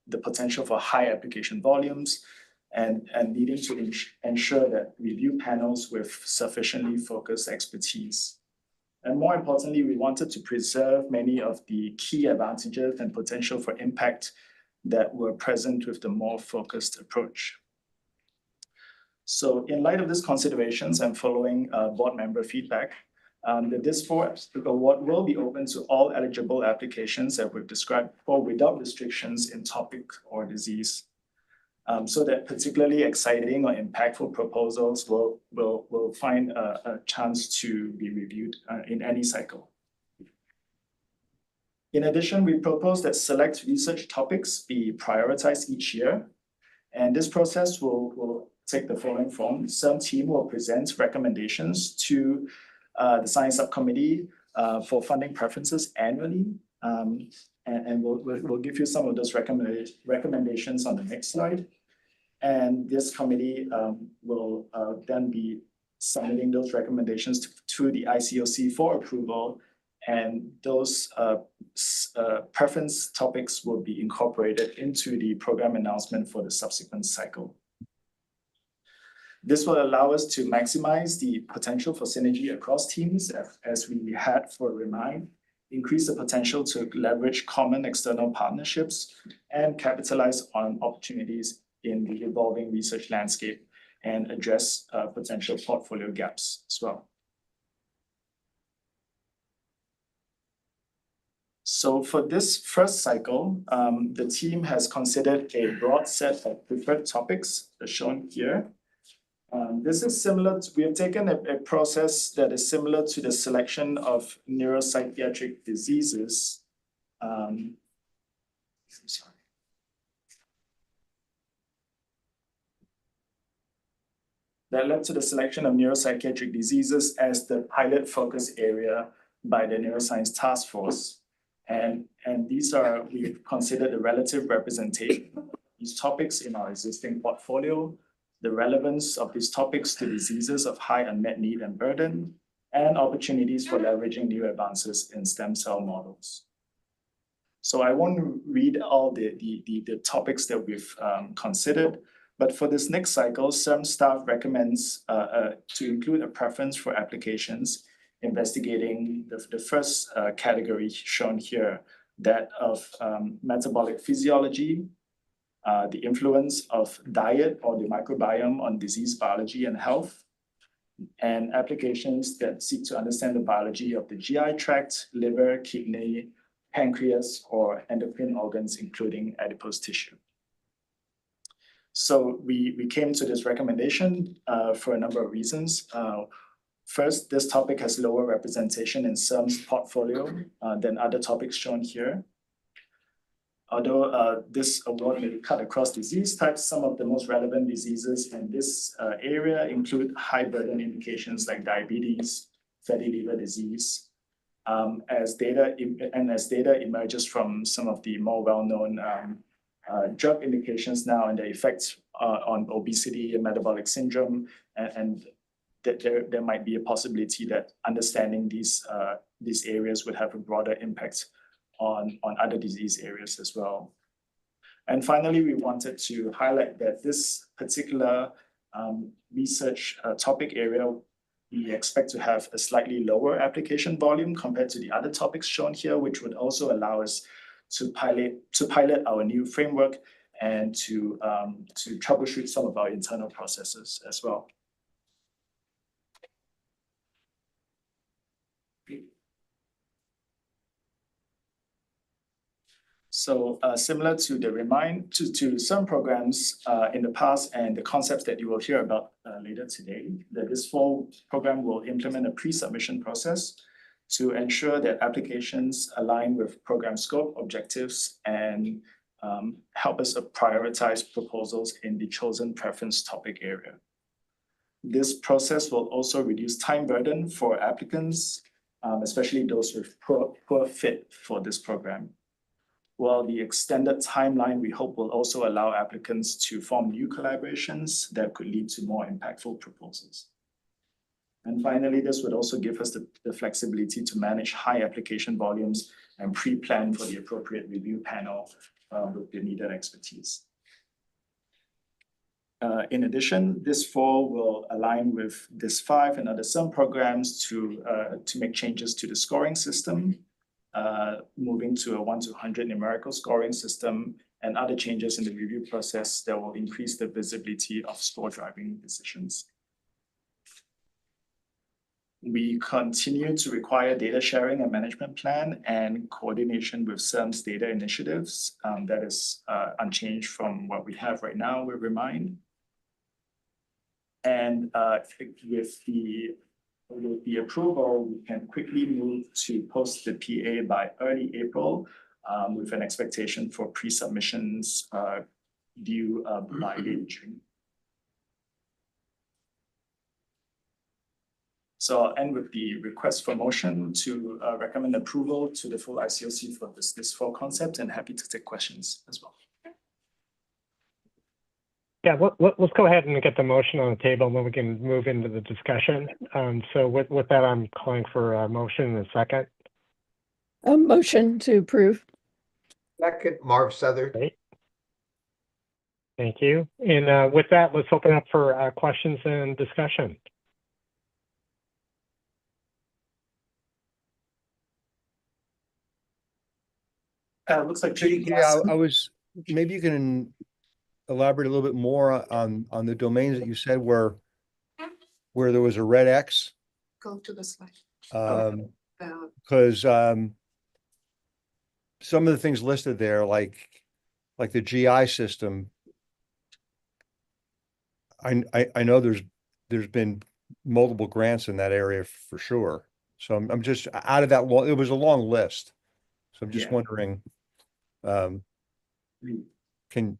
the potential for high application volumes and needing to ensure that review panels with sufficiently focused expertise. And more importantly, we wanted to preserve many of the key advantages and potential for impact that were present with the more focused approach. So in light of these considerations and following board member feedback, the DIS4 award will be open to all eligible applications that we've described before without restrictions in topic or disease. So that particularly exciting or impactful proposals will find a chance to be reviewed in any cycle. In addition, we propose that select research topics be prioritized each year. And this process will take the following form. Some team will present recommendations to the Science Subcommittee for funding preferences annually. And we'll give you some of those recommendations on the next slide. And this committee will then be submitting those recommendations to the ICOC for approval And those preference topics will be incorporated into the program announcement for the subsequent cycle. This will allow us to maximize the potential for synergy across teams as we had for Remind, increase the potential to leverage common external partnerships, and capitalize on opportunities in the evolving research landscape and address potential portfolio gaps as well. So for this first cycle, the team has considered a broad set of preferred topics as shown here. This is similar to, we have taken a process that is similar to the selection of neuropsychiatric diseases. I'm sorry. That led to the selection of neuropsychiatric diseases as the pilot focus area by the Neuroscience Task Force. And these are, we've considered the relative representation of these topics in our existing portfolio, the relevance of these topics to diseases of high unmet need and burden, and opportunities for leveraging new advances in stem cell models. So I won't read all the topics that we've considered, but for this next cycle, CIRM staff recommends to include a preference for applications investigating the first category shown here, that of metabolic physiology, the influence of diet or the microbiome on disease biology and health, and applications that seek to understand the biology of the GI tract, liver, kidney, pancreas, or endocrine organs, including adipose tissue. So we came to this recommendation for a number of reasons. First, this topic has lower representation in CIRM's portfolio than other topics shown here. Although this award may cut across disease types, some of the most relevant diseases in this area include high burden indications like diabetes, fatty liver disease. As data emerges from some of the more well-known drug indications now and the effects on obesity and metabolic syndrome, and that there might be a possibility that understanding these areas would have a broader impact on other disease areas as well. And finally, we wanted to highlight that this particular research topic area, we expect to have a slightly lower application volume compared to the other topics shown here, which would also allow us to pilot our new framework and to troubleshoot some of our internal processes as well. So similar to the Remind, to some programs in the past and the concepts that you will hear about later today, that this fall program will implement a pre-submission process to ensure that applications align with program scope, objectives, and help us prioritize proposals in the chosen preference topic area. This process will also reduce time burden for applicants, especially those with poor fit for this program. While the extended timeline, we hope, will also allow applicants to form new collaborations that could lead to more impactful proposals. And finally, this would also give us the flexibility to manage high application volumes and pre-plan for the appropriate review panel with the needed expertise. In addition, this fall will align with DIS5 and other CIRM programs to make changes to the scoring system, moving to a 1 to 100 numerical scoring system, and other changes in the review process that will increase the visibility of score driving decisions. We continue to require data sharing and management plan and coordination with CIRM's data initiatives. That is unchanged from what we have right now with Remind. And with the approval, we can quickly move to post the PA by early April with an expectation for pre-submissions due by late June. So I'll end with the request for motion to recommend approval to the full ICOC for this fall concept, and happy to take questions as well. Yeah, let's go ahead and get the motion on the table, and then we can move into the discussion. So with that, I'm calling for a motion in a second. A motion to approve. Second, Marv Southern. Great. Thank you. And with that, let's open up for questions and discussion. Looks like Judy Yeah, Gasson. I was, maybe you can elaborate a little bit more on the domains that you said where there was a red X. Go to the slide. Because some of the things listed there, like the GI system, I know there's been multiple grants in that area for sure. So I'm just out of that long, it was a long list. So I'm just Yeah. wondering,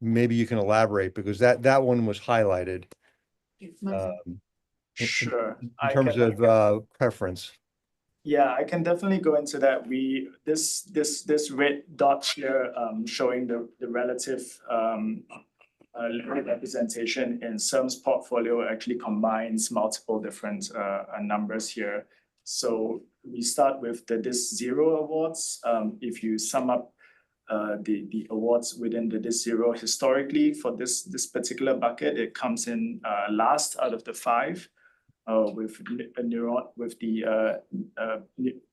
maybe you can elaborate because that one was highlighted. Sure. In terms of preference. Yeah, I can definitely go into that. This red dot here showing the relative representation in CIRM's portfolio actually combines multiple different numbers here. So we start with the DIS0 awards. If you sum up the awards within the DIS0 historically for this particular bucket, it comes in last out of the 5. With the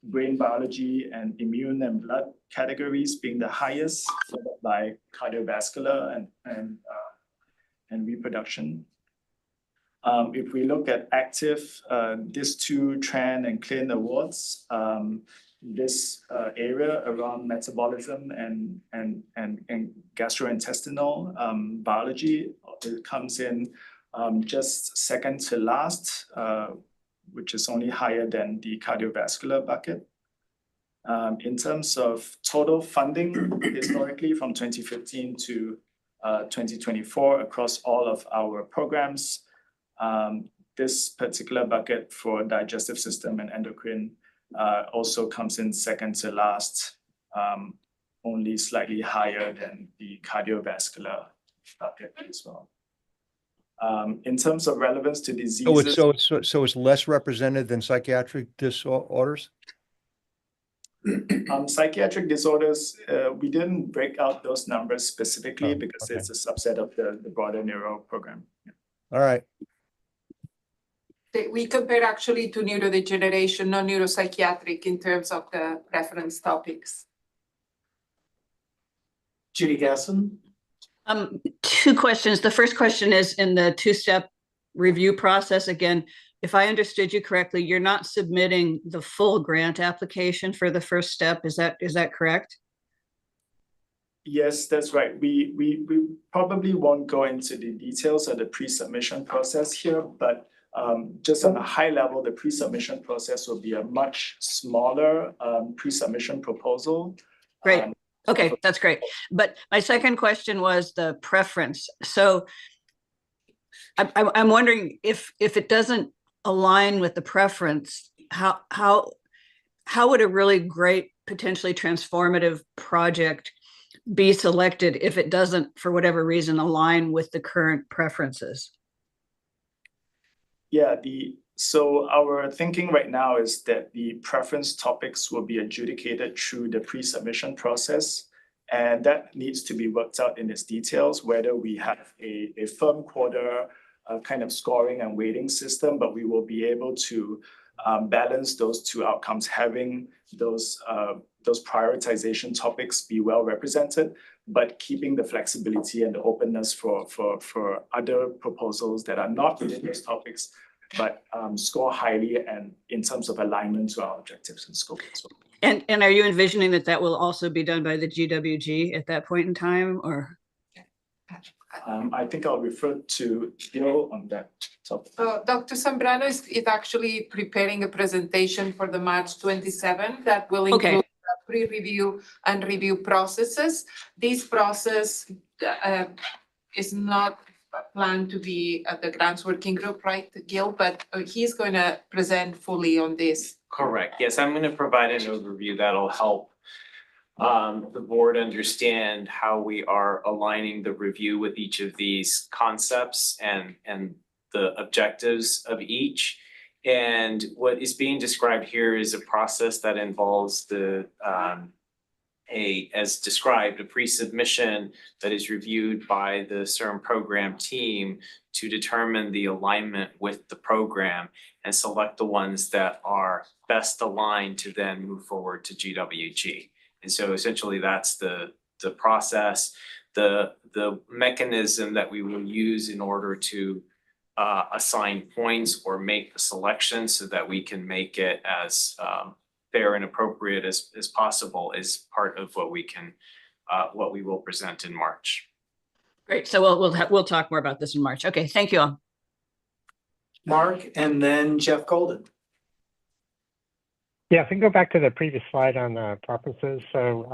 brain biology and immune and blood categories being the highest, followed by cardiovascular and reproduction. If we look at active DIS2 trend and CLIN awards, this area around metabolism and gastrointestinal biology, it comes in just second to last, which is only higher than the cardiovascular bucket. In terms of total funding, historically from 2015 to 2024 across all of our programs, this particular bucket for digestive system and endocrine also comes in second to last, only slightly higher than the cardiovascular bucket as well. In terms of relevance to diseases. So it's less represented than psychiatric disorders? Psychiatric disorders, we didn't break out those numbers specifically because it's a subset of the broader neuro program. Yeah. All right. We compare actually to neurodegeneration, not neuropsychiatric in terms of the reference topics. Judy Gasson. 2 questions. The first question is in the 2-step review process. Again, if I understood you correctly, you're not submitting the full grant application for the first step. Is that correct? Yes, that's right. We probably won't go into the details of the pre-submission process here, but just on a high level, the pre-submission process will be a much smaller pre-submission proposal. Great. Okay, that's great. But my second question was the preference. So I'm wondering if it doesn't align with the preference, how would a really great, potentially transformative project be selected if it doesn't, for whatever reason, align with the current preferences? Yeah, so our thinking right now is that the preference topics will be adjudicated through the pre-submission process, and that needs to be worked out in its details, whether we have a firm quota kind of scoring and weighting system, but we will be able to balance those 2 outcomes, having those prioritization topics be well represented, but keeping the flexibility and the openness for other proposals that are not within those topics, but score highly and in terms of alignment to our objectives and scope as well. And are you envisioning that will also be done by the GWG at that point in time, or? I think I'll refer to Bill on that topic. Dr. Zambrano is actually preparing a presentation for the March 27 that will include pre-review and review processes. This process is not planned to be at the grants working group, right, Gil? But he's going to present fully on this. Correct. Yes, I'm going to provide an overview that'll help the board understand how we are aligning the review with each of these concepts and the objectives of each. And what is being described here is a process that involves as described, a pre-submission that is reviewed by the CIRM program team to determine the alignment with the program and select the ones that are best aligned to then move forward to GWG. And so essentially that's the process, the mechanism that we will use in order to assign points or make the selection so that we can make it as fair and appropriate as possible is part of what we will present in March. Great. So we'll talk more about this in March. Okay. Thank you all. Mark and then Jeff Golden. Yeah, if we can go back to the previous slide on the preferences. So,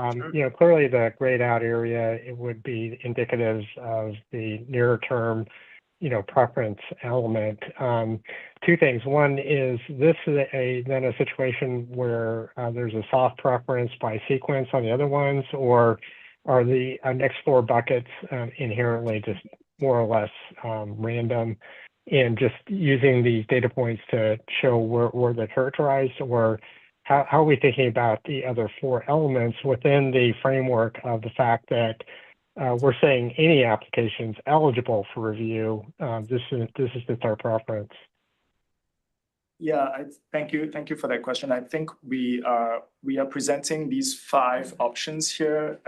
clearly the grayed out area, it would be indicative of the nearer term, preference element. Two things. One is this then a situation where there's a soft preference by sequence on the other ones, or are the next four buckets inherently just more or less random, and just using these data points to show where they're characterized, or how are we thinking about the other four elements within the framework of the fact that we're saying any applications eligible for review, this is just our preference. Yeah, thank you for that question. I think we are presenting these 5 options here.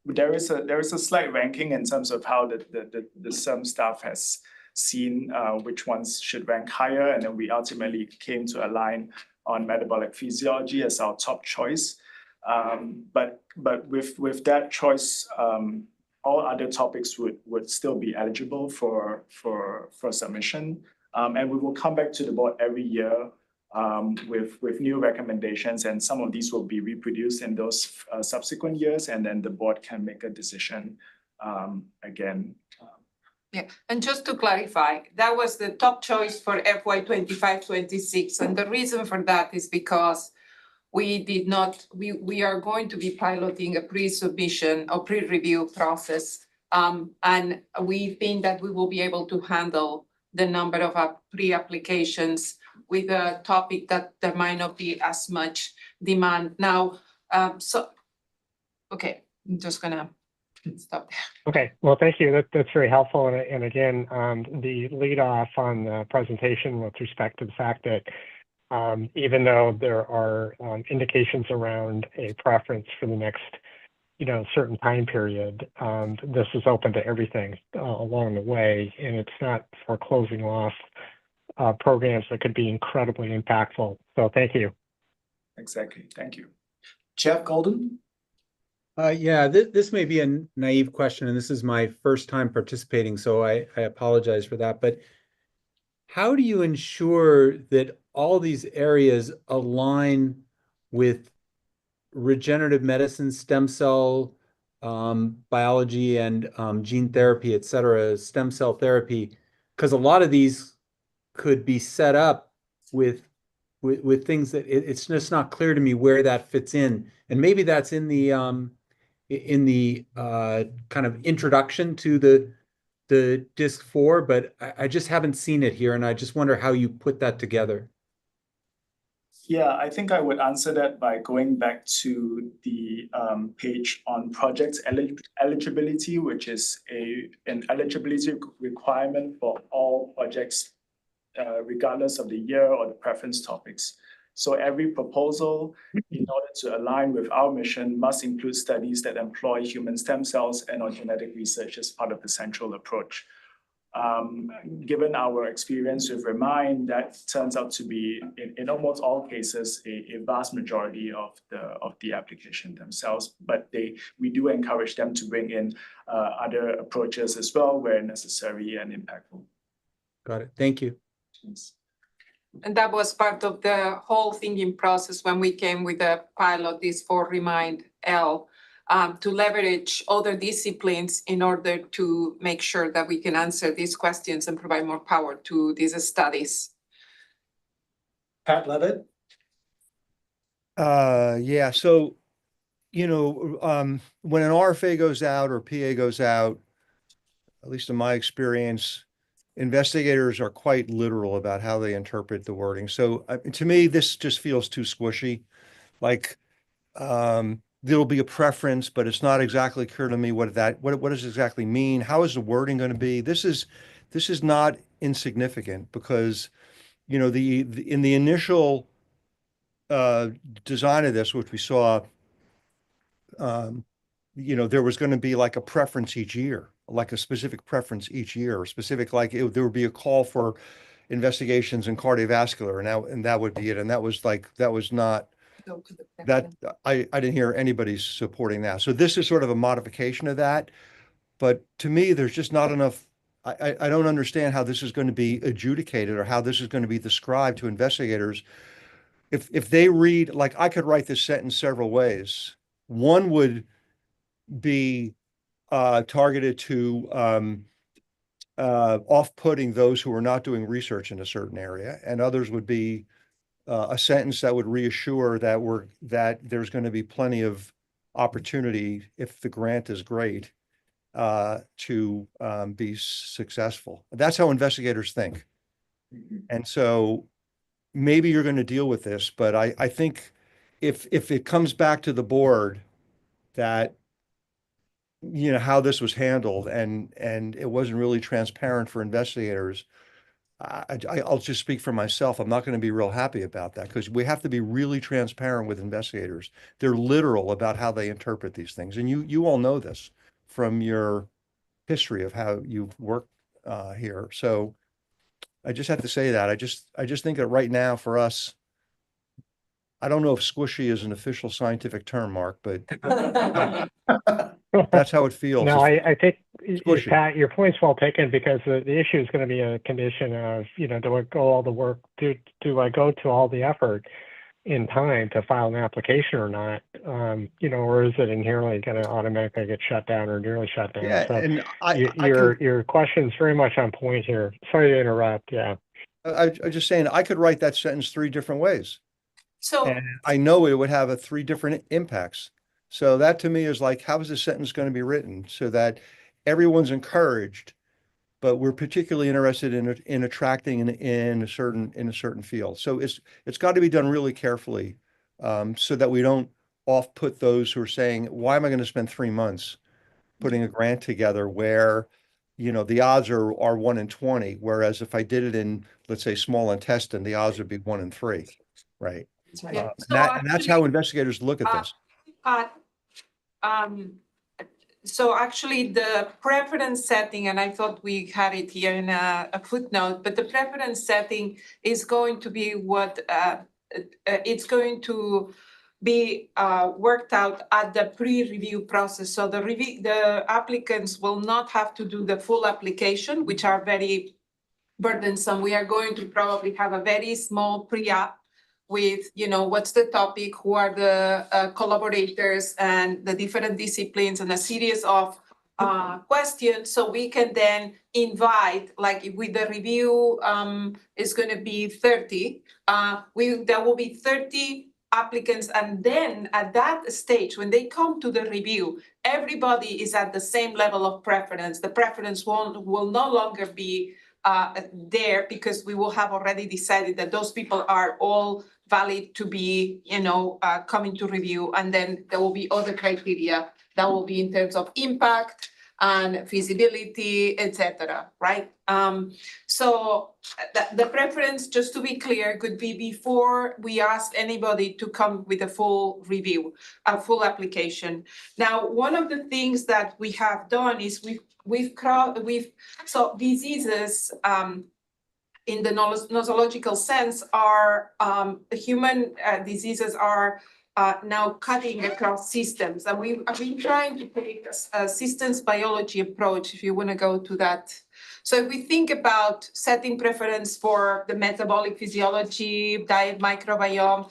There is a slight ranking in terms of how the CIRM staff has seen which ones should rank higher, and then we ultimately came to align on metabolic physiology as our top choice. But with that choice, all other topics would still be eligible for submission. And we will come back to the board every year with new recommendations, and some of these will be reproduced in those subsequent years, and then the board can make a decision again. Yeah, and just to clarify, that was the top choice for FY 25-26, and the reason for that is because we are going to be piloting a pre-submission or pre-review process, and we think that we will be able to handle the number of pre-applications with a topic that there might not be as much demand now. Okay, I'm just gonna stop there. Okay, well, thank you. That's very helpful. And again, the lead off on the presentation with respect to the fact that even though there are indications around a preference for the next, certain time period, this is open to everything along the way, and it's not for closing off programs that could be incredibly impactful. So thank you. Exactly. Thank you. Jeff Golden. Yeah, this may be a naive question, and this is my first time participating, so I apologize for that. But how do you ensure that all these areas align with regenerative medicine, stem cell biology, and gene therapy, et cetera, stem cell therapy? Because a lot of these could be set up with things that it's just not clear to me where that fits in. And maybe that's in the kind of introduction to the disc 4, but I just haven't seen it here, and I just wonder how you put that together. Yeah, I think I would answer that by going back to the page on project eligibility, which is an eligibility requirement for all projects, regardless of the year or the preference topics. So every proposal, in order to align with our mission, must include studies that employ human stem cells and or genetic research as part of the central approach. Given our experience with Remind, that turns out to be, in almost all cases, a vast majority of the application themselves. But we do encourage them to bring in other approaches as well where necessary and impactful. Got it. Thank you. Thanks. And that was part of the whole thinking process when we came with the pilot, this for Remind L, to leverage other disciplines in order to make sure that we can answer these questions and provide more power to these studies. Pat Levitt. Yeah, so, when an RFA goes out or PA goes out, at least in my experience, investigators are quite literal about how they interpret the wording. So to me, this just feels too squishy. Like there'll be a preference, but it's not exactly clear to me what does it exactly mean? How is the wording going to be? This is not insignificant because, you know, in the initial design of this, which we saw, you know, there was going to be like a preference each year, like a specific preference each year, specific, like there would be a call for investigations in cardiovascular, and that would be it. And that was not that I didn't hear anybody supporting that. So this is sort of a modification of that. But to me, there's just not enough. I don't understand how this is going to be adjudicated or how this is going to be described to investigators. If they read, like I could write this sentence several ways. One would be targeted to off-putting those who are not doing research in a certain area, and others would be a sentence that would reassure that there's going to be plenty of opportunity if the grant is great to be successful. That's how investigators think. And so maybe you're going to deal with this, but I think if it comes back to the board that, you know, how this was handled and it wasn't really transparent for investigators, I'll just speak for myself. I'm not going to be real happy about that because we have to be really transparent with investigators. They're literal about how they interpret these things. And you all know this from your history of how you've worked here. So I just have to say that. I just think that right now for us, I don't know if squishy is an official scientific term, Mark, but that's how it feels. No, I think, squishy. Pat, your point's well taken because the issue is going to be a condition of, you know, do I go all the work, do I go to all the effort in time to file an application or not? You know, or is it inherently going to automatically get shut down or nearly shut down? Yeah, so and your question's very much on point here. Sorry to interrupt. Yeah. I'm just saying I could write that sentence 3 different ways. So And I know it would have 3 different impacts. So that to me is like, how is this sentence going to be written so that everyone's encouraged, but we're particularly interested in attracting in a certain field. So it's got to be done really carefully, so that we don't off-put those who are saying, why am I going to spend 3 months putting a grant together where, you know, the odds are 1 in 20, whereas if I did it in, let's say, small intestine, the odds would be 1 in 3, right? Yeah. And that's how investigators look at this. So actually the preference setting, and I thought we had it here in a footnote, but the preference setting is going to be what it's going to be worked out at the pre-review process. So the applicants will not have to do the full application, which are very burdensome. We are going to probably have a very small pre-app with, you know, what's the topic, who are the collaborators and the different disciplines and a series of questions. So we can then invite, like with the review is going to be 30, there will be 30 applicants. And then at that stage, when they come to the review, everybody is at the same level of preference. The preference will no longer be there because we will have already decided that those people are all valid to be, you know, coming to review. And then there will be other criteria that will be in terms of impact and feasibility, etc. Right? So the preference, just to be clear, could be before we ask anybody to come with a full review, a full application. Now, one of the things that we have done is so diseases in the nosological sense are human diseases are now cutting across systems, and we've been trying to take a systems biology approach, if you want to go to that. So if we think about setting preference for the metabolic physiology, diet, microbiome,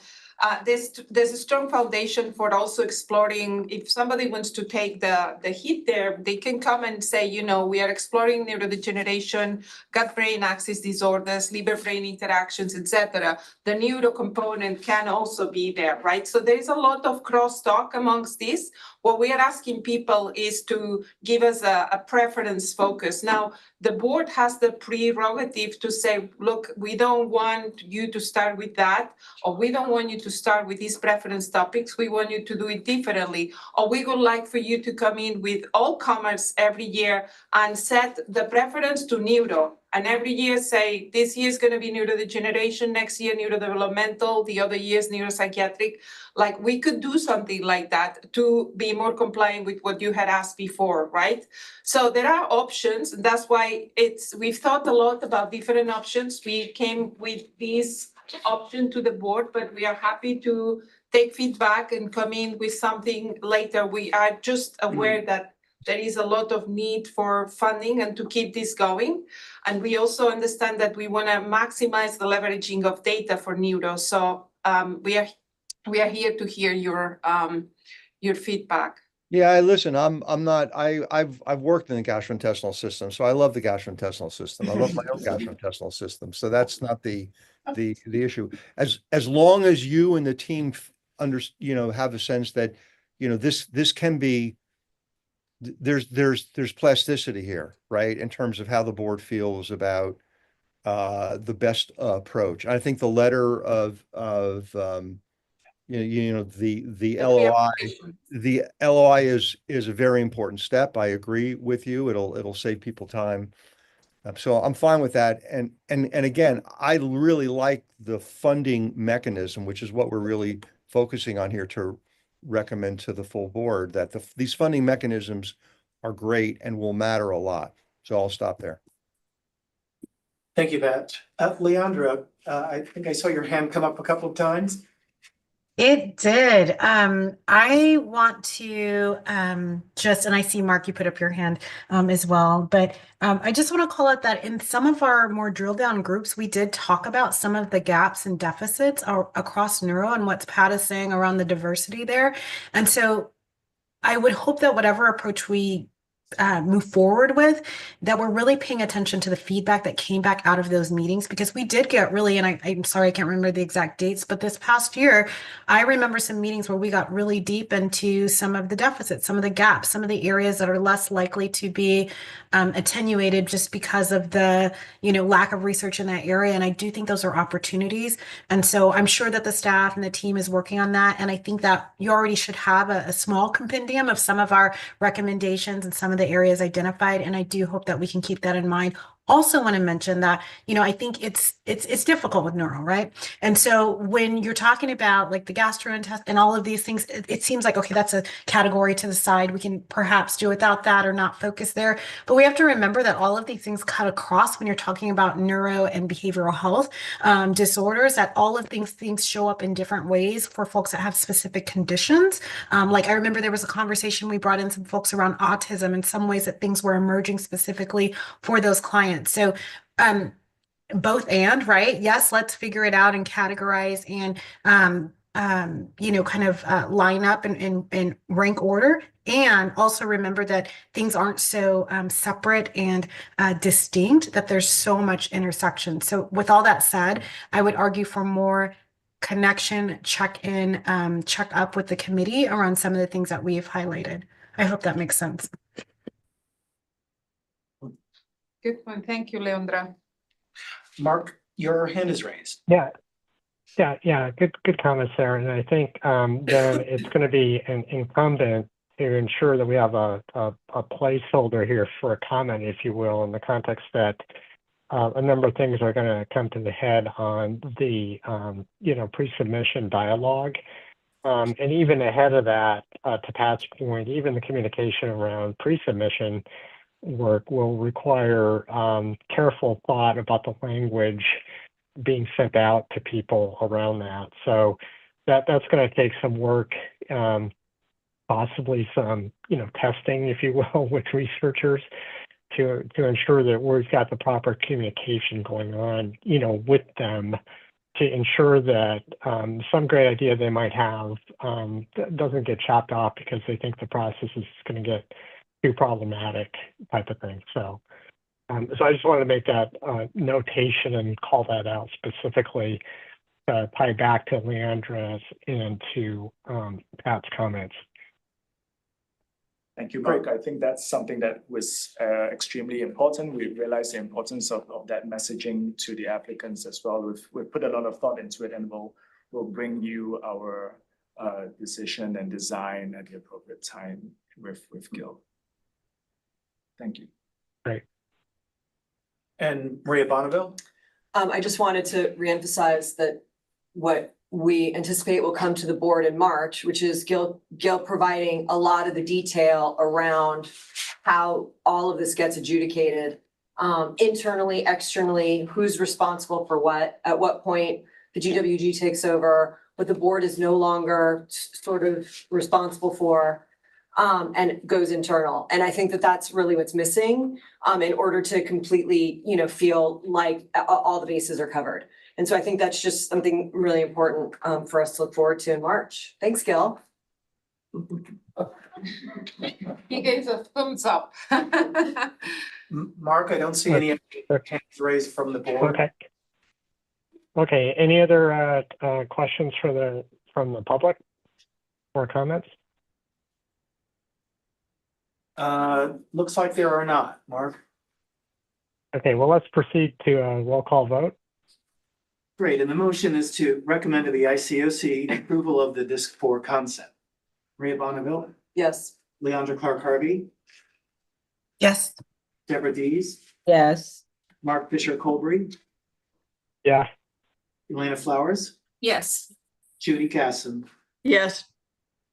there's a strong foundation for also exploring. If somebody wants to take the hit there, they can come and say, you know, we are exploring neurodegeneration, gut-brain axis disorders, liver-brain interactions, etc. The neuro component can also be there, right? So there is a lot of crosstalk amongst this. what we are asking people is to give us a preference focus. Now, the board has the prerogative to say, look, we don't want you to start with that, or we don't want you to start with these preference topics. We want you to do it differently, or we would like for you to come in with all comers every year and set the preference to neuro. And every year say, this year is going to be neurodegeneration, next year neurodevelopmental, the other year is neuropsychiatric. Like we could do something like that to be more compliant with what you had asked before, right? So there are options. And that's why we've thought a lot about different options. We came with this option to the board, but we are happy to take feedback and come in with something later. We are just aware that there is a lot of need for funding and to keep this going. And we also understand that we want to maximize the leveraging of data for neuro. So we are here to hear your feedback. Yeah, listen, I've worked in the gastrointestinal system, so I love the gastrointestinal system. I love my own gastrointestinal system. So that's not the issue. As long as you and the team have a sense that, this can be, there's plasticity here, right? In terms of how the board feels about the best approach. I think the letter of the LOI is a very important step. I agree with you. It'll save people time. So I'm fine with that. And again, I really like the funding mechanism, which is what we're really focusing on here to recommend to the full board, that these funding mechanisms are great and will matter a lot. So I'll stop there. Thank you, Pat. Leandra, I think I saw your hand come up a couple of times. It did. I want to just, and I see Mark, you put up your hand as well, but I just want to call out that in some of our more drill down groups, we did talk about some of the gaps and deficits across neuro and what Pat is saying around the diversity there. And so I would hope that whatever approach we move forward with, that we're really paying attention to the feedback that came back out of those meetings, because we did get really, and I'm sorry, I can't remember the exact dates, but this past year, I remember some meetings where we got really deep into some of the deficits, some of the gaps, some of the areas that are less likely to be attenuated just because of the, lack of research in that area. And I do think those are opportunities. And so I'm sure that the staff and the team is working on that. And I think that you already should have a small compendium of some of our recommendations and some of the areas identified. And I do hope that we can keep that in mind. Also want to mention that, I think it's difficult with neuro, right? And so when you're talking about like the gastrointestinal and all of these things, it seems like, okay, that's a category to the side. We can perhaps do without that or not focus there. But we have to remember that all of these things cut across when you're talking about neuro and behavioral health disorders, that all of these things show up in different ways for folks that have specific conditions. Like I remember there was a conversation, we brought in some folks around autism, in some ways that things were emerging specifically for those clients. So both and, right? Yes, let's figure it out and categorize and line up and rank order. And also remember that things aren't so separate and distinct, that there's so much intersection. So with all that said, I would argue for more connection, check up with the committee around some of the things that we've highlighted. I hope that makes sense. Good point. Thank you, Leandra. Mark, your hand is raised. Yeah. Good comments there. And I think then it's going to be incumbent to ensure that we have a placeholder here for a comment, if you will, in the context that a number of things are going to come to the head on the pre-submission dialogue. And even ahead of that, to Pat's point, even the communication around pre-submission work will require careful thought about the language being sent out to people around that. So that's going to take some work, possibly some testing, if you will, with researchers to ensure that we've got the proper communication going on, with them, to ensure that some great idea they might have doesn't get chopped off because they think the process is going to get too problematic, type of thing. So I just wanted to make that notation and call that out specifically, tie back to Leandra's and to Pat's comments. Thank you, Mark. I think that's something that was extremely important. We realized the importance of that messaging to the applicants as well. We've put a lot of thought into it, and we'll bring you our decision and design at the appropriate time with Gil. Thank you. Great. And Maria Bonneville? I just wanted to reemphasize that what we anticipate will come to the board in March, which is Gil providing a lot of the detail around how all of this gets adjudicated, internally, externally, who's responsible for what, at what point the GWG takes over, what the board is no longer sort of responsible for, and it goes internal. And I think that that's really what's missing, in order to completely, feel like all the bases are covered. And so I think that's just something really important, for us to look forward to in March. Thanks, Gil. He gave a thumbs up. Mark, I don't see any hands raised from the board. Okay. Okay, any other questions from the public or comments? Looks like there are not, Mark. Okay, well, let's proceed to a roll call vote. Great, and the motion is to recommend to the ICOC approval of the DISC-4 concept. Maria Bonneville, Yes. Leandra Clark-Harvey, Yes. Deborah Dees, Yes. Mark Fisher-Colbury, Yeah. Elena Flowers, Yes. Judy Casson, Yes.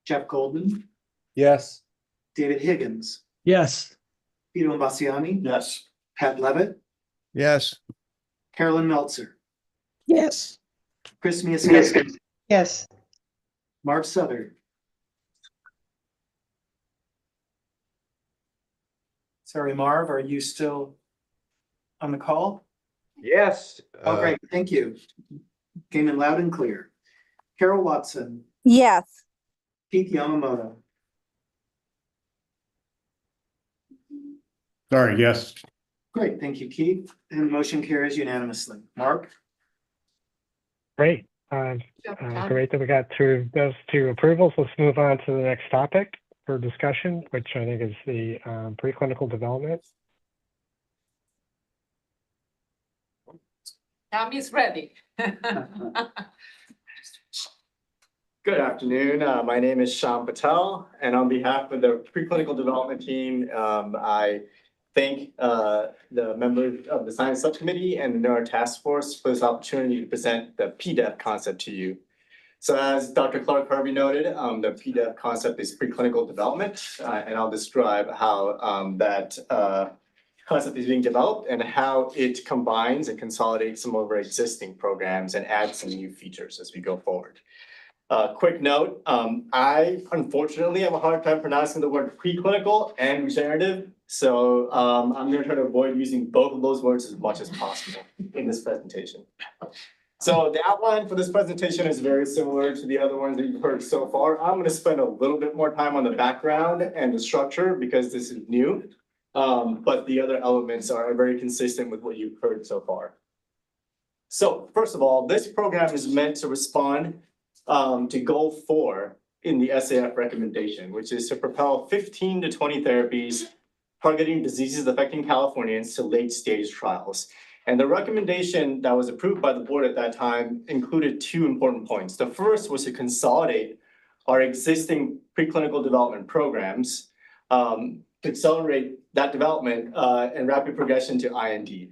Jeff Golden, Yes. David Higgins, Yes. Vito Imbasciani, Yes. Pat Levitt, Yes. Carolyn Meltzer, Yes. Chris Miaskowski, Yes. Marv Southern. Sorry, Marv, are you still on the call? Yes. Oh, great, thank you. Came in loud and clear. Carol Watson, Yes. Keith Yamamoto, Sorry, yes. great, thank you, Keith, and motion carries unanimously. Mark? Great. Great that we got through those two approvals. Let's move on to the next topic for discussion, which I think is the preclinical development. Tammy's ready. Good afternoon. My name is Shyam Patel, and on behalf of the preclinical development team, I thank the members of the Science Subcommittee and the Neuro Task Force for this opportunity to present the PDEF concept to you. So as Dr. Clark-Harvey noted, the PDEF concept is preclinical development, and I'll describe how that concept is being developed and how it combines and consolidates some of our existing programs and adds some new features as we go forward. Quick note, I unfortunately have a hard time pronouncing the word preclinical and regenerative. So I'm going to try to avoid using both of those words as much as possible in this presentation. So the outline for this presentation is very similar to the other ones that you've heard so far. I'm going to spend a little bit more time on the background and the structure because this is new. But the other elements are very consistent with what you've heard so far. So first of all, this program is meant to respond to goal 4 in the SAF recommendation, which is to propel 15 to 20 therapies targeting diseases affecting Californians to late stage trials. And the recommendation that was approved by the board at that time included 2 important points. The first was to consolidate our existing preclinical development programs, to accelerate that development and rapid progression to IND.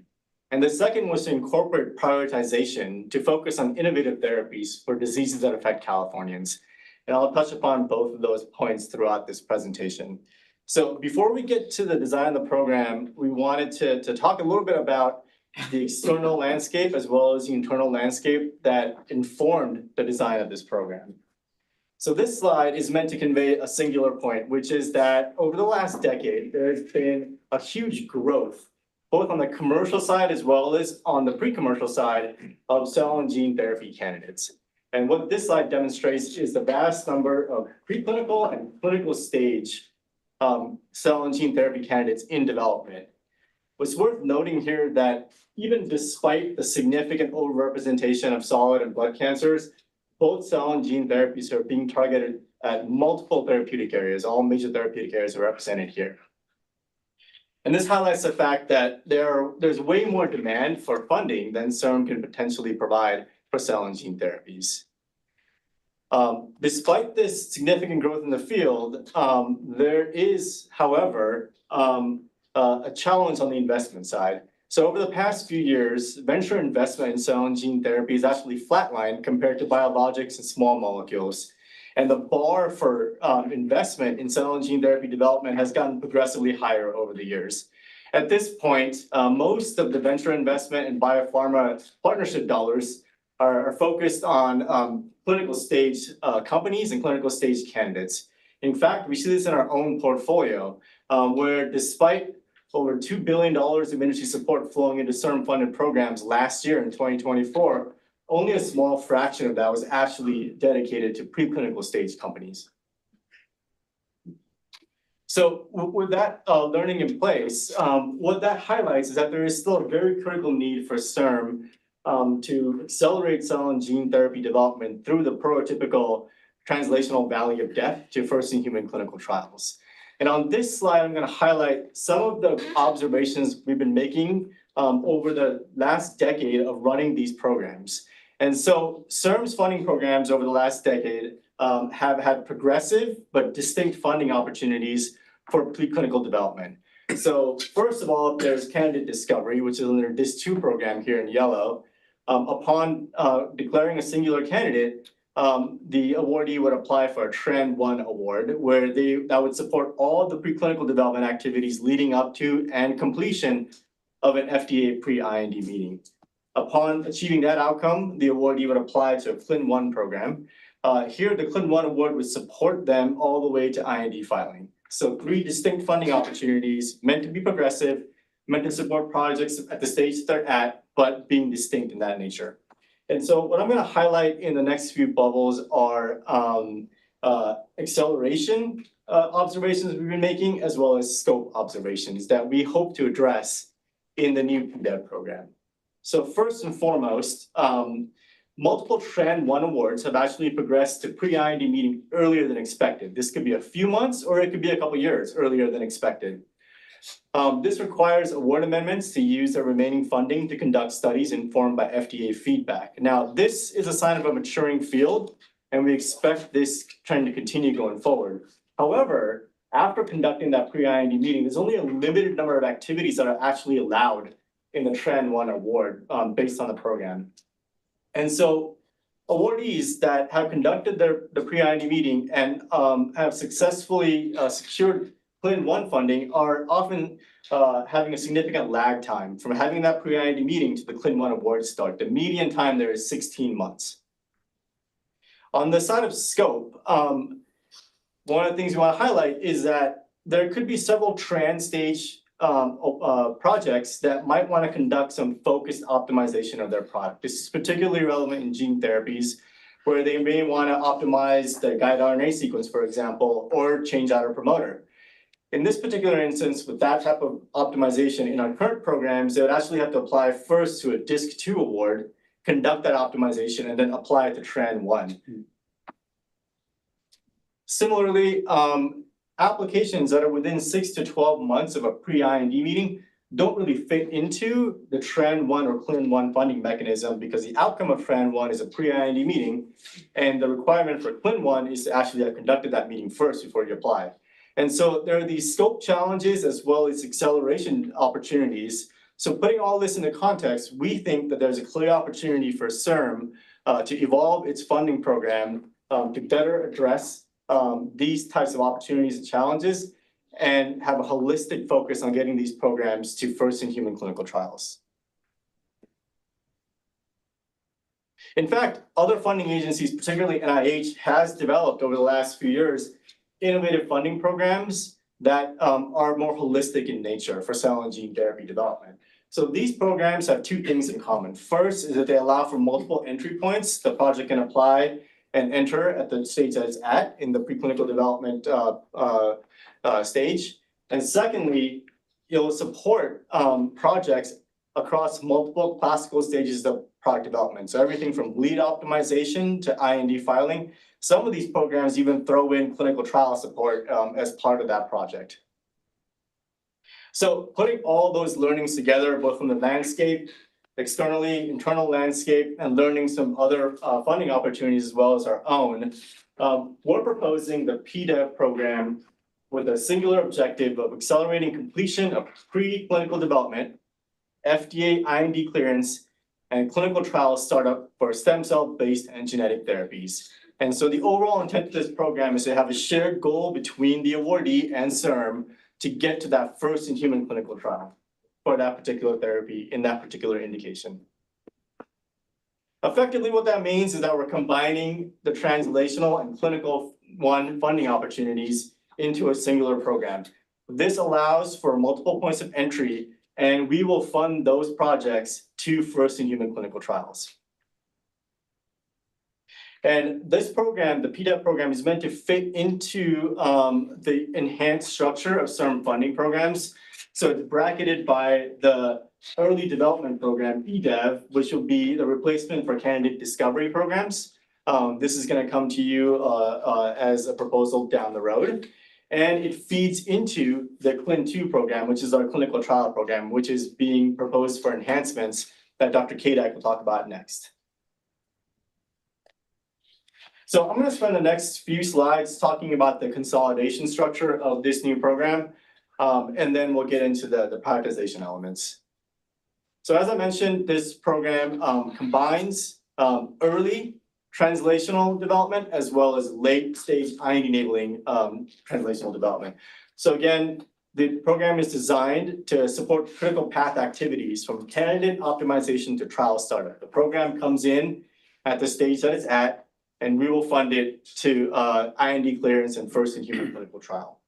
And the second was to incorporate prioritization to focus on innovative therapies for diseases that affect Californians. And I'll touch upon both of those points throughout this presentation. So before we get to the design of the program, we wanted to talk a little bit about the external landscape as well as the internal landscape that informed the design of this program. So this slide is meant to convey a singular point, which is that over the last decade, there's been a huge growth, both on the commercial side as well as on the pre-commercial side of cell and gene therapy candidates. And what this slide demonstrates is the vast number of preclinical and clinical stage cell and gene therapy candidates in development. What's worth noting here that even despite the significant overrepresentation of solid and blood cancers, both cell and gene therapies are being targeted at multiple therapeutic areas. All major therapeutic areas are represented here. And this highlights the fact that there's way more demand for funding than CIRM can potentially provide for cell and gene therapies. Despite this significant growth in the field, there is, however, a challenge on the investment side. So over the past few years, venture investment in cell and gene therapy is actually flatlined compared to biologics and small molecules. And the bar for investment in cell and gene therapy development has gotten progressively higher over the years. At this point, most of the venture investment and biopharma partnership dollars are focused on clinical stage companies and clinical stage candidates. In fact, we see this in our own portfolio, where despite over $2 billion of industry support flowing into CIRM-funded programs last year in 2024, only a small fraction of that was actually dedicated to preclinical stage companies. So with that learning in place, what that highlights is that there is still a very critical need for CIRM to accelerate cell and gene therapy development through the prototypical translational valley of death to first-in-human clinical trials. And on this slide, I'm going to highlight some of the observations we've been making over the last decade of running these programs. And so CIRM's funding programs over the last decade have had progressive but distinct funding opportunities for preclinical development. So first of all, there's candidate discovery, which is under this DIS2 program here in yellow. Upon declaring a singular candidate, the awardee would apply for a TRAN1 award, where that would support all the preclinical development activities leading up to and completion of an FDA pre-IND meeting. Upon achieving that outcome, the awardee would apply to a CLIN1 program. Here, the CLIN1 award would support them all the way to IND filing. So 3 distinct funding opportunities meant to be progressive, meant to support projects at the stage they're at, but being distinct in that nature. And so what I'm going to highlight in the next few bubbles are acceleration observations we've been making, as well as scope observations that we hope to address in the new PDEV program. So first and foremost, multiple TRAN1 awards have actually progressed to pre-IND meeting earlier than expected. This could be a few months, or it could be a couple years earlier than expected. This requires award amendments to use the remaining funding to conduct studies informed by FDA feedback. Now, this is a sign of a maturing field, and we expect this trend to continue going forward. However, after conducting that pre-IND meeting, there's only a limited number of activities that are actually allowed in the TRAN1 award based on the program. And so awardees that have conducted the pre-IND meeting and have successfully secured CLIN1 funding are often having a significant lag time from having that pre-IND meeting to the CLIN1 award start. The median time there is 16 months. On the side of scope, one of the things we want to highlight is that there could be several stage projects that might want to conduct some focused optimization of their product. This is particularly relevant in gene therapies, where they may want to optimize the guide RNA sequence, for example, or change out a promoter. In this particular instance, with that type of optimization in our current programs, they would actually have to apply first to a DISC2 award, conduct that optimization, and then apply it to TRAN1. Similarly, applications that are within 6 to 12 months of a pre-IND meeting don't really fit into the TRAN1 or CLIN1 funding mechanism, because the outcome of TRAN1 is a pre-IND meeting, and the requirement for CLIN1 is to actually have conducted that meeting first before you apply. And so there are these scope challenges as well as acceleration opportunities. So putting all this into context, we think that there's a clear opportunity for CIRM to evolve its funding program to better address these types of opportunities and challenges, and have a holistic focus on getting these programs to first-in-human clinical trials. In fact, other funding agencies, particularly NIH, has developed over the last few years innovative funding programs that are more holistic in nature for cell and gene therapy development. So these programs have 2 things in common. First is that they allow for multiple entry points. The project can apply and enter at the stage that it's at in the preclinical development stage. And secondly, it'll support projects across multiple classical stages of product development. So everything from lead optimization to IND filing, Some of these programs even throw in clinical trial support as part of that project. So putting all those learnings together, both from the landscape, externally, internal landscape, and learning some other funding opportunities as well as our own, we're proposing the PDEV program with a singular objective of accelerating completion of preclinical development, FDA IND clearance, and clinical trial startup for stem cell-based and genetic therapies. And so the overall intent of this program is to have a shared goal between the awardee and CIRM to get to that first in human clinical trial for that particular therapy in that particular indication. Effectively, what that means is that we're combining the translational and clinical funding opportunities into a singular program. This allows for multiple points of entry, and we will fund those projects to first in human clinical trials. And this program, the PDEV program, is meant to fit into the enhanced structure of CIRM funding programs. So it's bracketed by the early development program, EDEV, which will be the replacement for candidate discovery programs. This is going to come to you as a proposal down the road. And it feeds into the CLIN2 program, which is our clinical trial program, which is being proposed for enhancements that Dr. Kadak will talk about next. So I'm going to spend the next few slides talking about the consolidation structure of this new program, and then we'll get into the prioritization elements. So as I mentioned, this program combines early translational development as well as late stage IND-enabling translational development. So again, the program is designed to support critical path activities from candidate optimization to trial startup. The program comes in at the stage that it's at, and we will fund it to IND clearance and first in human clinical trial.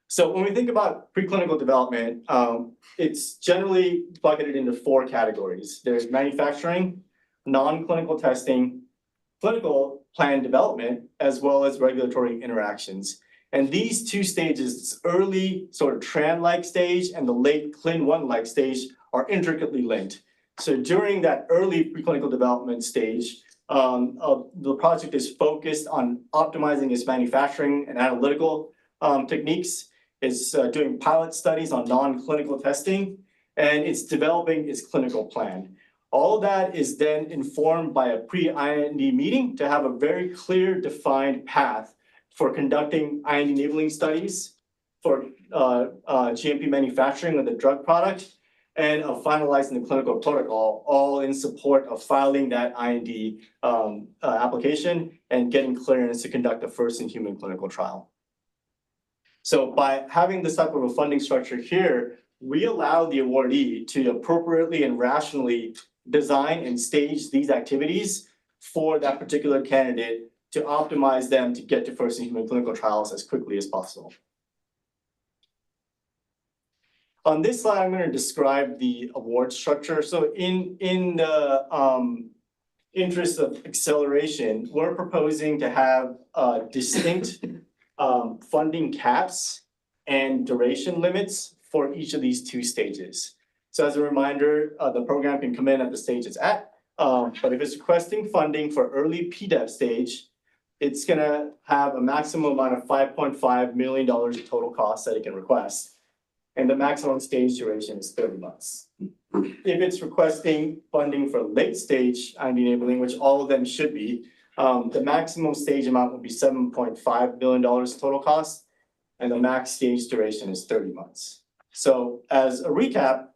So when we think about preclinical development, it's generally bucketed into 4 categories. There's manufacturing, non-clinical testing, clinical plan development, as well as regulatory interactions. And these 2 stages, this early sort of TRAN-like stage and the late CLIN1-like stage, are intricately linked. So during that early preclinical development stage, the project is focused on optimizing its manufacturing and analytical techniques. It's doing pilot studies on non-clinical testing, and it's developing its clinical plan. All of that is then informed by a pre-IND meeting to have a very clear defined path for conducting IND-enabling studies, for GMP manufacturing of the drug product, and of finalizing the clinical protocol, all in support of filing that IND application and getting clearance to conduct the first in human clinical trial. So by having this type of a funding structure here, we allow the awardee to appropriately and rationally design and stage these activities for that particular candidate to optimize them to get to first in human clinical trials as quickly as possible. On this slide, I'm going to describe the award structure. So in the interest of acceleration, we're proposing to have distinct funding caps and duration limits for each of these 2 stages. So as a reminder, the program can come in at the stage it's at, but if it's requesting funding for early PDEV stage, it's going to have a maximum amount of $5.5 million in total costs that it can request. And the maximum stage duration is 30 months. If it's requesting funding for late stage IND enabling, which all of them should be, the maximum stage amount would be $7.5 million total cost, and the max stage duration is 30 months. So as a recap,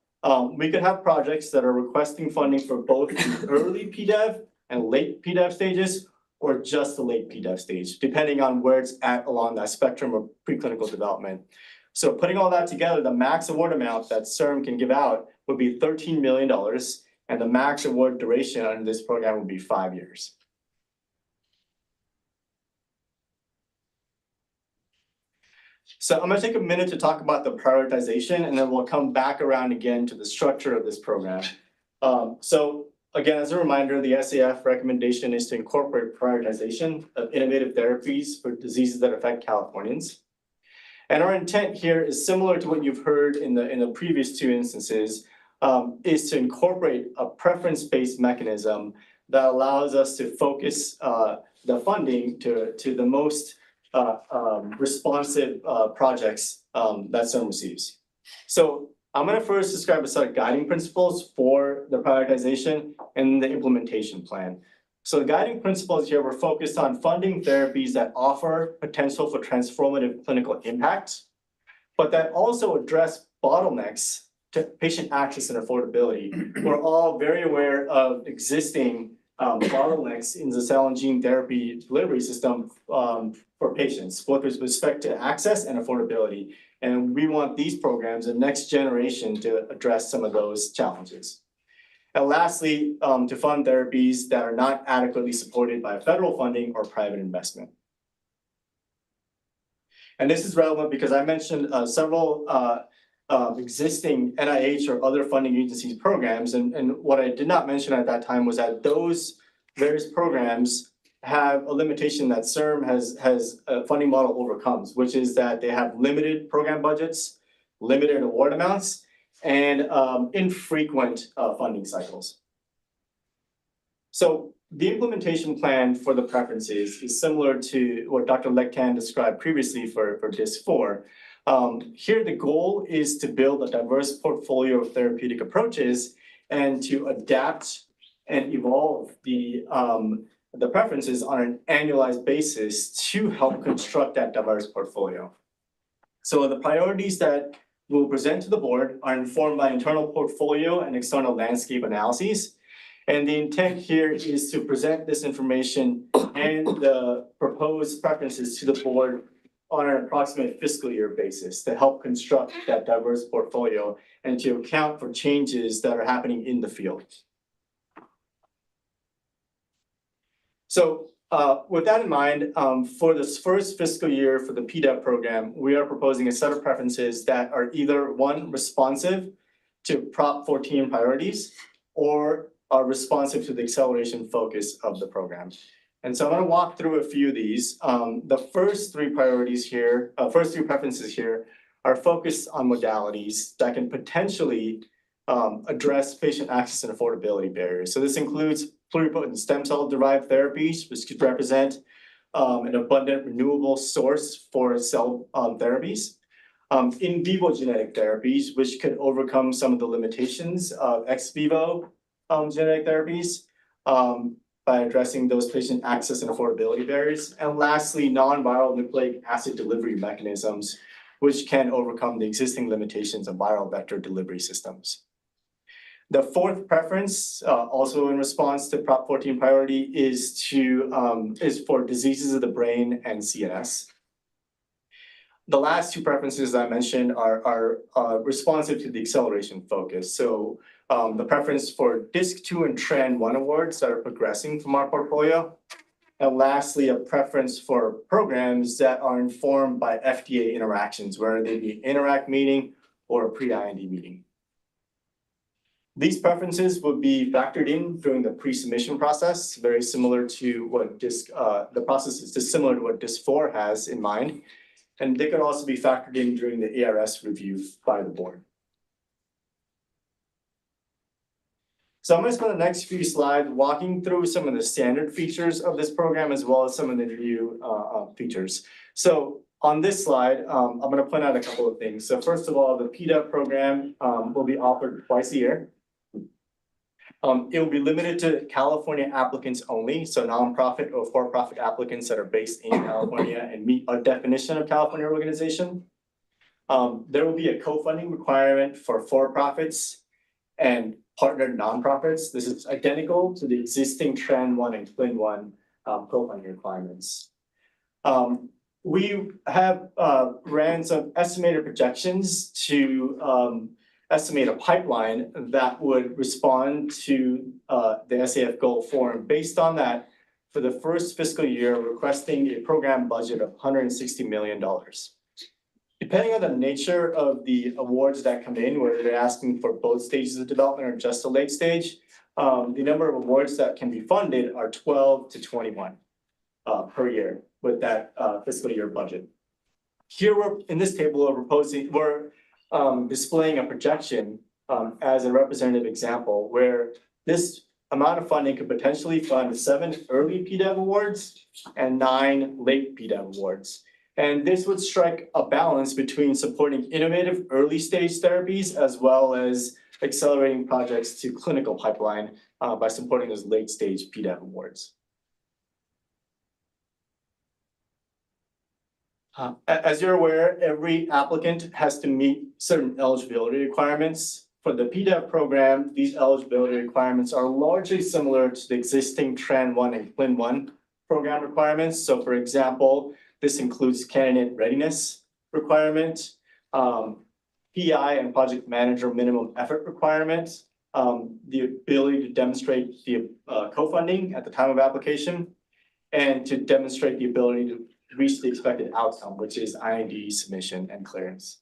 we could have projects that are requesting funding for both the early PDEV and late PDEV stages, or just the late PDEV stage, depending on where it's at along that spectrum of preclinical development. So putting all that together, the max award amount that CIRM can give out would be $13 million, and the max award duration under this program would be 5 years. So I'm going to take a minute to talk about the prioritization, and then we'll come back around again to the structure of this program. So again, as a reminder, the SAF recommendation is to incorporate prioritization of innovative therapies for diseases that affect Californians. And our intent here is similar to what you've heard in the previous 2 instances, is to incorporate a preference-based mechanism that allows us to focus the funding to the most responsive projects that CIRM receives. So I'm gonna first describe a set of guiding principles for the prioritization and the implementation plan. So the guiding principles here, we're focused on funding therapies that offer potential for transformative clinical impact, but that also address bottlenecks to patient access and affordability. We're all very aware of existing bottlenecks in the cell and gene therapy delivery system for patients, both with respect to access and affordability. And we want these programs, the next generation, to address some of those challenges. And lastly, to fund therapies that are not adequately supported by federal funding or private investment. And this is relevant because I mentioned several existing NIH or other funding agencies programs. And what I did not mention at that time was that those various programs have a limitation that CIRM has a funding model overcomes, which is that they have limited program budgets, limited award amounts, and infrequent funding cycles. So the implementation plan for the preferences is similar to what Dr. Lektan described previously for DISC-4. Here, the goal is to build a diverse portfolio of therapeutic approaches and to adapt and evolve the preferences on an annualized basis to help construct that diverse portfolio. So the priorities that we'll present to the board are informed by internal portfolio and external landscape analyses. And the intent here is to present this information and the proposed preferences to the board on an approximate fiscal year basis to help construct that diverse portfolio and to account for changes that are happening in the field. So with that in mind, for this first fiscal year for the PDEP program, we are proposing a set of preferences that are either one, responsive to Prop 14 priorities, or are responsive to the acceleration focus of the program. And so I'm going to walk through a few of these. The first three priorities here, first three preferences here are focused on modalities that can potentially address patient access and affordability barriers. So this includes pluripotent stem cell derived therapies, which could represent an abundant renewable source for cell therapies. In vivo genetic therapies, which could overcome some of the limitations of ex vivo genetic therapies by addressing those patient access and affordability barriers. And lastly, non-viral nucleic acid delivery mechanisms, which can overcome the existing limitations of viral vector delivery systems. The fourth preference, also in response to Prop 14 priority, is for diseases of the brain and CNS. The last two preferences I mentioned are responsive to the acceleration focus. So the preference for DISC-2 and TRAN-1 awards that are progressing from our portfolio. And lastly, a preference for programs that are informed by FDA interactions, whether they be an Interact meeting or a pre-IND meeting. These preferences would be factored in during the pre-submission process, very similar to what the process is just similar to what DISC-4 has in mind. And they could also be factored in during the ARS review by the board. So I'm going to spend the next few slides walking through some of the standard features of this program, as well as some of the new features. So on this slide, I'm going to point out a couple of things. So first of all, the PDEP program will be offered twice a year. It will be limited to California applicants only, so nonprofit or for-profit applicants that are based in California and meet a definition of California organization. There will be a co-funding requirement for for-profits and partnered nonprofits. This is identical to the existing TRAN-1 and CLIN-1 co-funding requirements. We have ran some estimated projections to estimate a pipeline that would respond to the SAF goal 4. And based on that, for the first fiscal year, requesting a program budget of $160 million. Depending on the nature of the awards that come in, whether they're asking for both stages of development or just a late stage, the number of awards that can be funded are 12 to 21 per year with that fiscal year budget. Here in this table, we're displaying a projection as a representative example where this amount of funding could potentially fund 7 early PDEV awards and 9 late PDEV awards. And this would strike a balance between supporting innovative early stage therapies as well as accelerating projects to clinical pipeline by supporting those late stage PDEV awards. As you're aware, every applicant has to meet certain eligibility requirements. For the PDEV program, these eligibility requirements are largely similar to the existing Tran 1 and CLIN 1 program requirements. So for example, this includes candidate readiness requirement, PI and project manager minimum effort requirements, the ability to demonstrate the co-funding at the time of application, and to demonstrate the ability to reach the expected outcome, which is IND submission and clearance.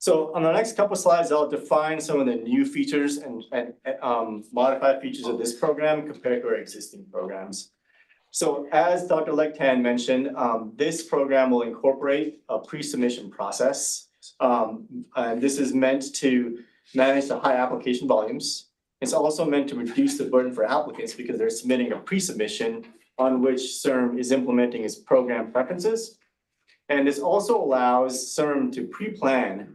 So on the next couple of slides, I'll define some of the new features and modified features of this program compared to our existing programs. So as Dr. Legtan mentioned, this program will incorporate a pre-submission process. And this is meant to manage the high application volumes. It's also meant to reduce the burden for applicants because they're submitting a pre-submission on which CIRM is implementing its program preferences. And this also allows CIRM to pre-plan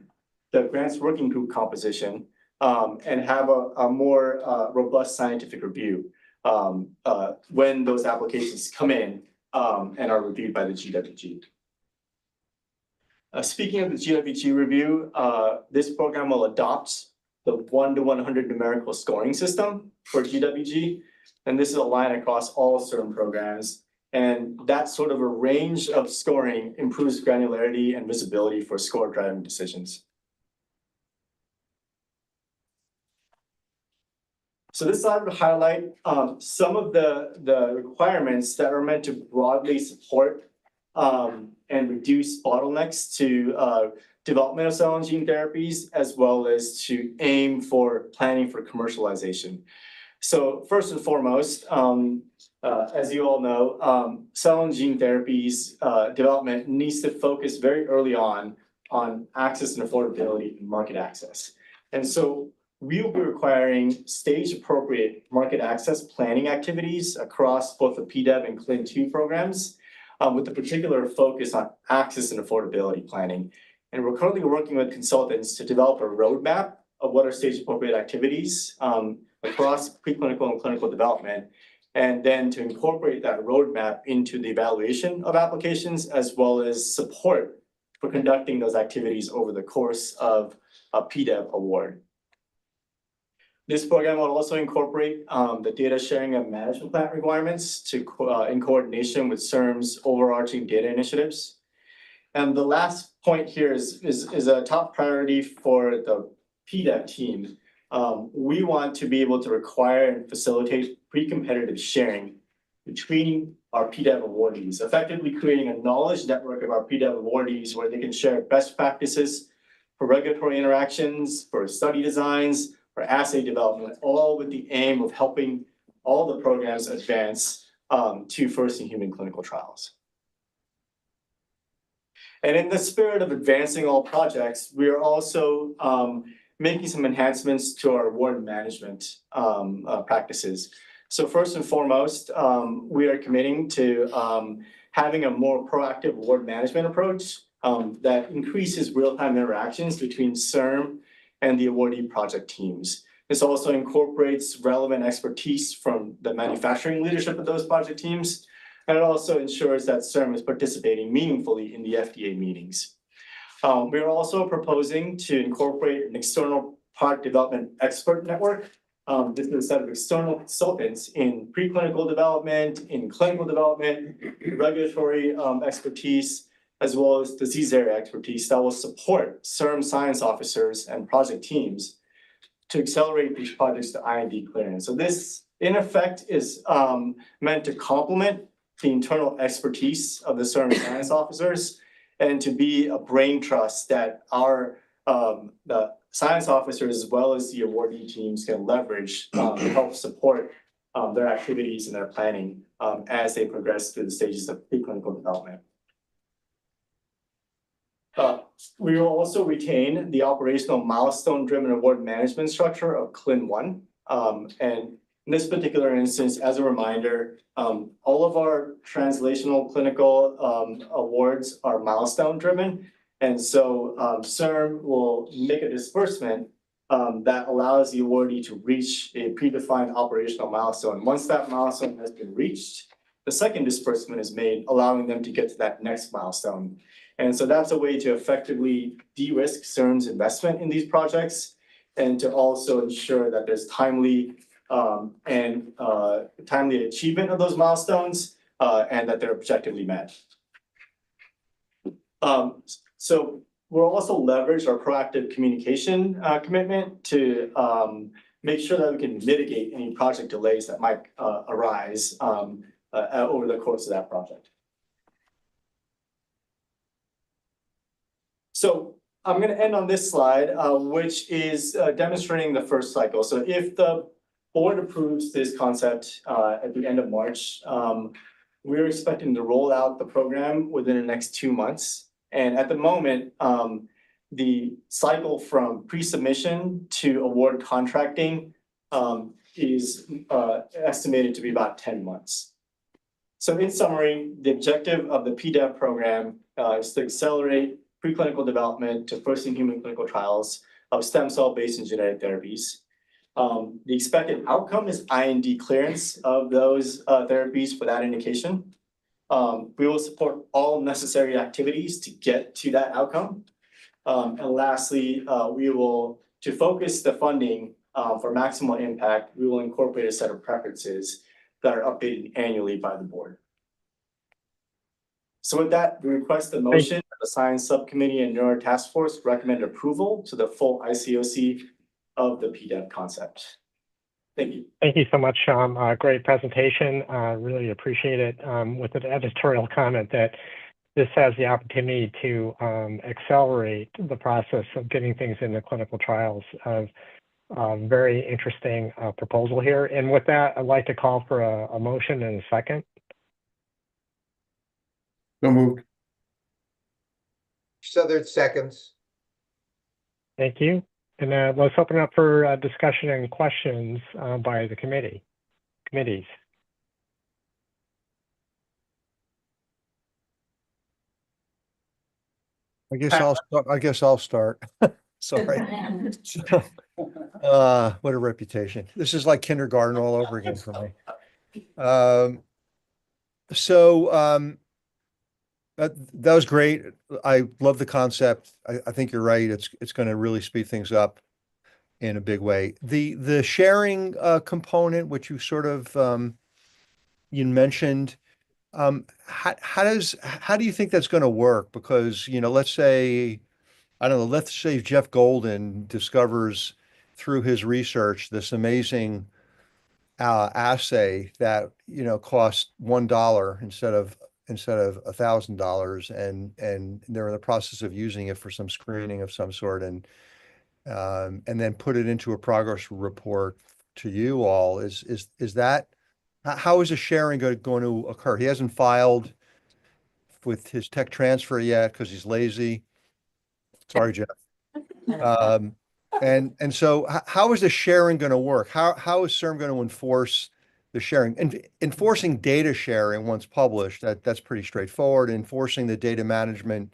the grants working group composition and have a more robust scientific review when those applications come in and are reviewed by the GWG. Speaking of the GWG review, this program will adopt the 1 to 100 numerical scoring system for GWG, and this is aligned across all CIRM programs. And that sort of a range of scoring improves granularity and visibility for score-driving decisions. So this slide would highlight some of the requirements that are meant to broadly support and reduce bottlenecks to development of cell and gene therapies, as well as to aim for planning for commercialization. So first and foremost, as you all know, cell and gene therapies development needs to focus very early on access and affordability and market access. And so we will be requiring stage-appropriate market access planning activities across both the PDEV and CLIN 2 programs, with a particular focus on access and affordability planning. And we're currently working with consultants to develop a roadmap of what are stage-appropriate activities across preclinical and clinical development, and then to incorporate that roadmap into the evaluation of applications, as well as support for conducting those activities over the course of a PDEV award. This program will also incorporate the data sharing and management plan requirements in coordination with CIRM's overarching data initiatives. And the last point here is a top priority for the PDEV team. We want to be able to require and facilitate pre-competitive sharing between our PDEV awardees, effectively creating a knowledge network of our PDEV awardees where they can share best practices for regulatory interactions, for study designs, for assay development, all with the aim of helping all the programs advance to first-in-human clinical trials. And in the spirit of advancing all projects, we are also making some enhancements to our award management practices. So first and foremost, we are committing to having a more proactive award management approach that increases real-time interactions between CIRM and the awardee project teams. This also incorporates relevant expertise from the manufacturing leadership of those project teams, and it also ensures that CIRM is participating meaningfully in the FDA meetings. We are also proposing to incorporate an external product development expert network. This is a set of external consultants in preclinical development, in clinical development, regulatory expertise, as well as disease area expertise that will support CIRM science officers and project teams to accelerate these projects to IND clearance. So this, in effect, is meant to complement the internal expertise of the CIRM science officers and to be a brain trust that our the science officers, as well as the awardee teams, can leverage to help support their activities and their planning as they progress through the stages of preclinical development. We will also retain the operational milestone-driven award management structure of CLIN 1. And in this particular instance, as a reminder, all of our translational clinical awards are milestone-driven. And so CIRM will make a disbursement that allows the awardee to reach a predefined operational milestone. Once that milestone has been reached, the second disbursement is made, allowing them to get to that next milestone. And so that's a way to effectively de-risk CIRM's investment in these projects and to also ensure that there's timely achievement of those milestones and that they're objectively met. So we'll also leverage our proactive communication commitment to make sure that we can mitigate any project delays that might arise over the course of that project. So I'm going to end on this slide, which is demonstrating the first cycle. So if the board approves this concept at the end of March, we're expecting to roll out the program within the next 2 months. And at the moment, the cycle from pre-submission to award contracting is estimated to be about 10 months. So in summary, the objective of the PDEV program is to accelerate preclinical development to first-in-human clinical trials of stem cell-based and genetic therapies. The expected outcome is IND clearance of those therapies for that indication. We will support all necessary activities to get to that outcome. And lastly, to focus the funding for maximal impact, we will incorporate a set of preferences that are updated annually by the board. So with that, we request the motion that the Science Subcommittee and Neuro Task Force recommend approval to the full ICOC of the PDEV concept. Thank you. Thank you so much, Sham. Great presentation. Really appreciate it. With an editorial comment that this has the opportunity to accelerate the process of getting things into clinical trials. Very interesting proposal here. And with that, I'd like to call for a motion and a second. So moved. Southern seconds. Thank you. And let's open up for discussion and questions by the committees. I guess I'll start. Sorry. What a reputation. This is like kindergarten all over again for me. That was great. I love the concept. I think you're right. It's going to really speed things up in a big way. The sharing component, which you sort of you mentioned, how do you think that's going to work? Because, let's say, I don't know, let's say Jeff Golden discovers through his research this amazing assay that, costs $1 instead of $1,000, and they're in the process of using it for some screening of some sort, and then put it into a progress report to you all. Is that, how is the sharing going to occur? He hasn't filed with his tech transfer yet because he's lazy. Sorry, Jeff. And so how is the sharing going to work? How is CIRM going to enforce the sharing? And enforcing data sharing once published, that's pretty straightforward. Enforcing the data management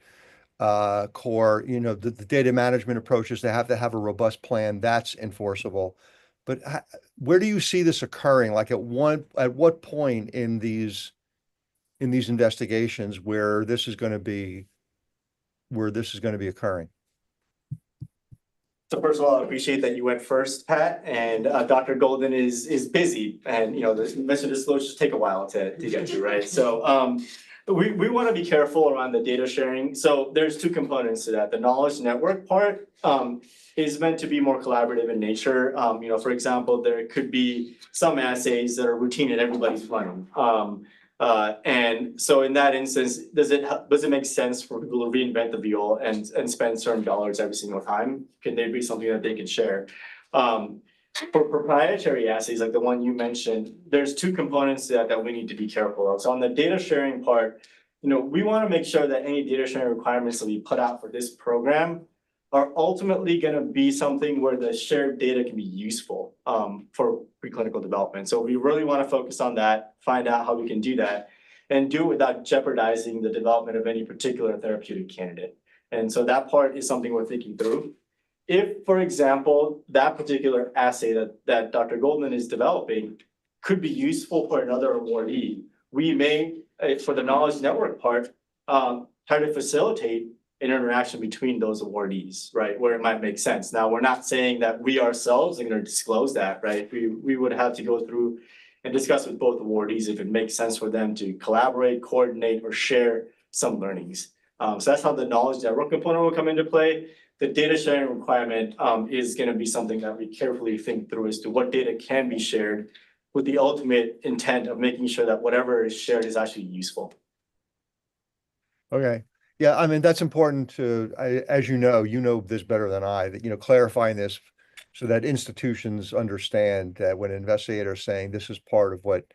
core, the data management approaches, they have to have a robust plan, that's enforceable. But where do you see this occurring? Like at what point in these investigations where this is going to be occurring? So first of all, I appreciate that you went first, Pat, and Dr. Golden is busy, and the message disclosures take a while to get to, right? So we want to be careful around the data sharing. So there's two components to that. The knowledge network part is meant to be more collaborative in nature. For example, there could be some assays that are routine and everybody's running. And so in that instance, does it make sense for people to reinvent the wheel and spend certain dollars every single time? Can they be something that they can share? For proprietary assays, like the one you mentioned, there's two components to that we need to be careful of. So on the data sharing part, we want to make sure that any data sharing requirements that we put out for this program are ultimately going to be something where the shared data can be useful for preclinical development. So we really want to focus on that, find out how we can do that, and do it without jeopardizing the development of any particular therapeutic candidate. And so that part is something we're thinking through. If, for example, that particular assay that Dr. Goldman is developing could be useful for another awardee, we may, for the knowledge network part, try to facilitate an interaction between those awardees, right, where it might make sense. Now, we're not saying that we ourselves are going to disclose that, right? We would have to go through and discuss with both awardees if it makes sense for them to collaborate, coordinate, or share some learnings. So that's how the knowledge network component will come into play. The data sharing requirement is going to be something that we carefully think through as to what data can be shared with the ultimate intent of making sure that whatever is shared is actually useful. Okay. Yeah, I mean, that's important to, as you know this better than I, that, clarifying this so that institutions understand that when an investigator is saying this is part of what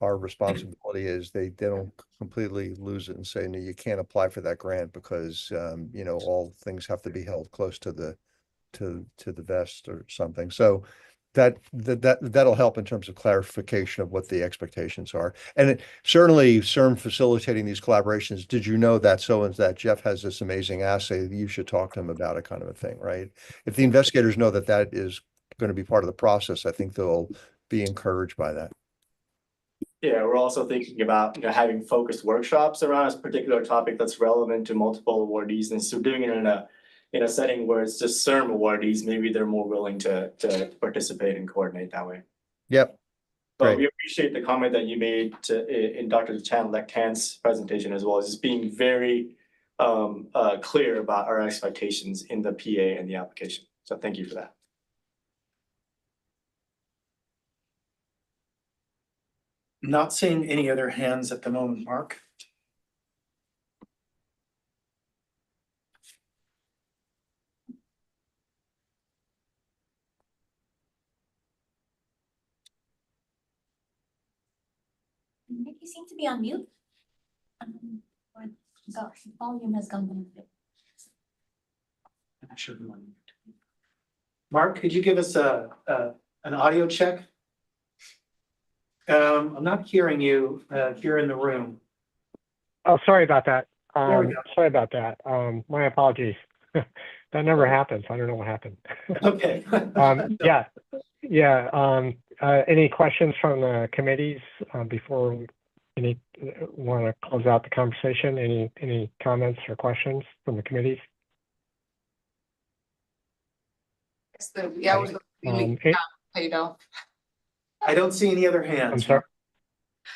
our responsibility is, they don't completely lose it and say, no, you can't apply for that grant because, all things have to be held close to the vest or something. So that'll help in terms of clarification of what the expectations are. And certainly CIRM facilitating these collaborations. Did you know that that Jeff has this amazing assay? You should talk to him about it, kind of a thing, right? If the investigators know that is going to be part of the process, I think they'll be encouraged by that. Yeah, we're also thinking about having focused workshops around a particular topic that's relevant to multiple awardees, and so doing it in a setting where it's just CIRM awardees, maybe they're more willing to participate and coordinate that way. Yep. But we appreciate the comment that you made in Dr. Lectan's presentation as well, as just being very clear about our expectations in the PA and the application. So thank you for that. Not seeing any other hands at the moment, Mark. Nick, you seem to be on mute. Or volume has gone down a bit. Mark, could you give us an audio check? I'm not hearing you here in the room. Oh, sorry about that. There we go. Sorry about that. My apologies. That never happens. I don't know what happened. Okay. Any questions from the committees before we want to close out the conversation? Any comments or questions from the committees? The hours of really paid off. I don't see any other hands. I'm sorry.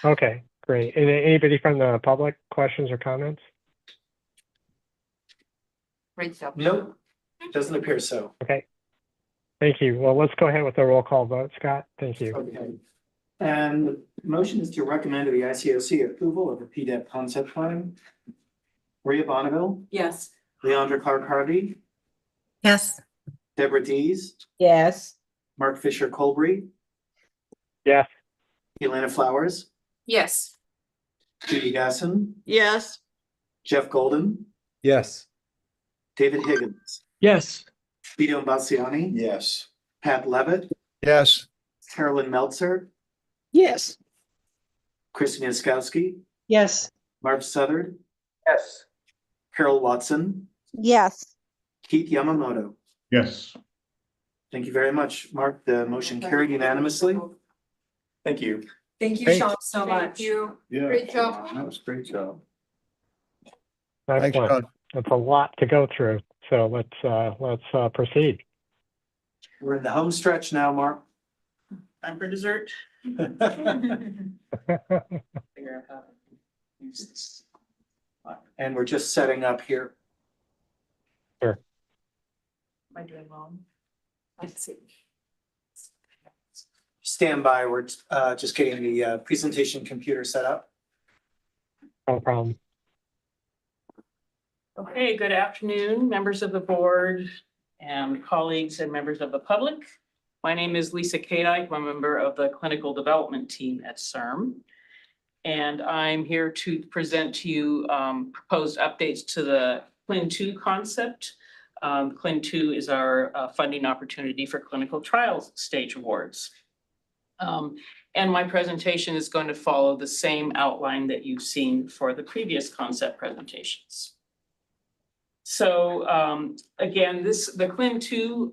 Okay, great. Anybody from the public, questions or comments? Great job. Nope, doesn't appear so. Okay. Thank you. Well, let's go ahead with the roll call vote, Scott. Thank you. Okay. And the motion is to recommend to the ICOC approval of the PDEP concept plan. Maria Bonneville, Yes. Leandra Clark-Harvey, Yes. Deborah Dees, Yes. Mark Fisher Colbury, Yes. Elena Flowers, Yes. Judy Gasson, Yes. Jeff Golden, Yes. David Higgins, Yes. Vito Bassiani, Yes. Pat Levitt, Yes. Carolyn Meltzer, Yes. Chris Miaskowski, Yes. Marv Southard, Yes. Carol Watson, Yes. Keith Yamamoto. Yes. Thank you very much, Mark. The motion carried unanimously. Thank you. Thank you, Great. Sean, so much. Thank you. Yeah. Great job. That was a great job. Thanks, Excellent. Sean. That's a lot to go through. So let's proceed. We're in the home stretch now, Mark. Time for dessert. Figure out how to use this. And we're just setting up here. Sure. Am I doing wrong? Let's see. Stand by. We're just getting the presentation computer set up. No problem. Okay, good afternoon, members of the board and colleagues and members of the public. My name is Lisa Kadike. I'm a member of the clinical development team at CIRM. And I'm here to present to you proposed updates to the CLIN2 concept. CLIN2 is our funding opportunity for clinical trials stage awards. And my presentation is going to follow the same outline that you've seen for the previous concept presentations. So again, the CLIN2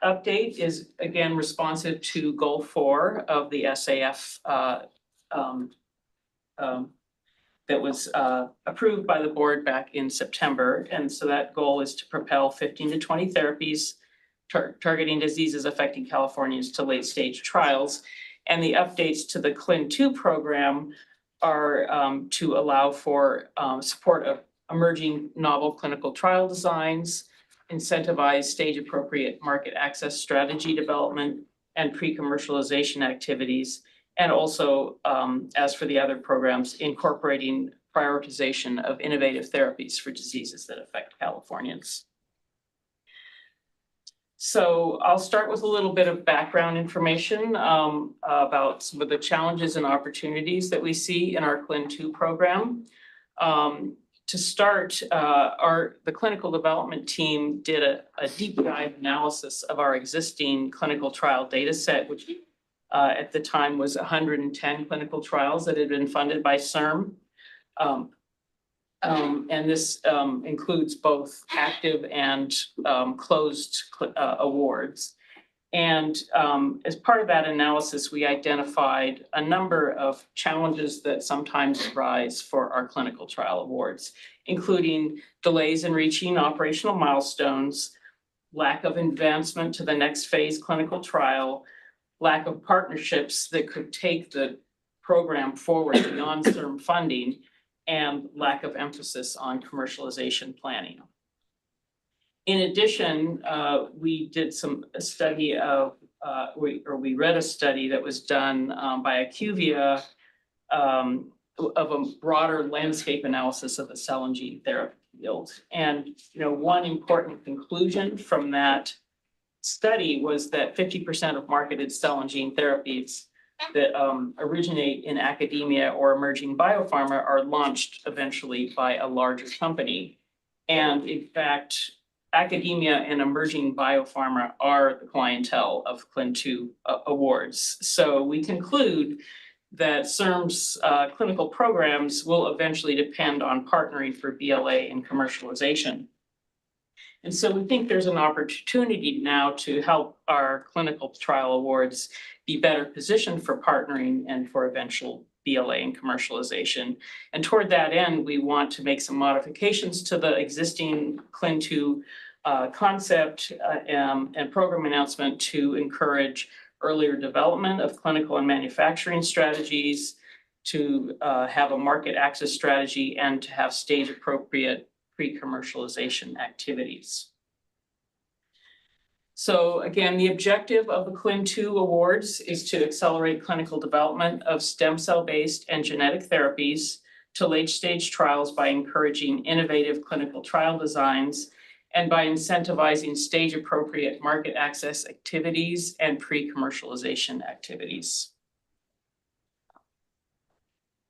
update is again responsive to goal 4 of the SAF that was approved by the board back in September. And so that goal is to propel 15 to 20 therapies targeting diseases affecting Californians to late stage trials. And the updates to the CLIN2 program are to allow for support of emerging novel clinical trial designs, incentivize stage appropriate market access strategy development and pre-commercialization activities, and also, as for the other programs, incorporating prioritization of innovative therapies for diseases that affect Californians. So I'll start with a little bit of background information about some of the challenges and opportunities that we see in our CLIN2 program. To start, the clinical development team did a deep dive analysis of our existing clinical trial data set, which at the time was 110 clinical trials that had been funded by CIRM. And this includes both active and closed awards. And as part of that analysis, we identified a number of challenges that sometimes arise for our clinical trial awards, including delays in reaching operational milestones, lack of advancement to the next phase clinical trial, lack of partnerships that could take the program forward beyond CIRM funding, and lack of emphasis on commercialization planning. In addition, we did a study of, we read a study that was done by IQVIA of a broader landscape analysis of the cell and gene therapy field. And one important conclusion from that study was that 50% of marketed cell and gene therapies that originate in academia or emerging biopharma are launched eventually by a larger company. And in fact, academia and emerging biopharma are the clientele of CLIN2 awards. So we conclude that CIRM's clinical programs will eventually depend on partnering for BLA and commercialization. And so we think there's an opportunity now to help our clinical trial awards be better positioned for partnering and for eventual BLA and commercialization. And toward that end, we want to make some modifications to the existing CLIN2 concept and program announcement to encourage earlier development of clinical and manufacturing strategies, to have a market access strategy, and to have stage appropriate pre-commercialization activities. So again, the objective of the CLIN2 awards is to accelerate clinical development of stem cell-based and genetic therapies to late-stage trials by encouraging innovative clinical trial designs and by incentivizing stage-appropriate market access activities and pre-commercialization activities.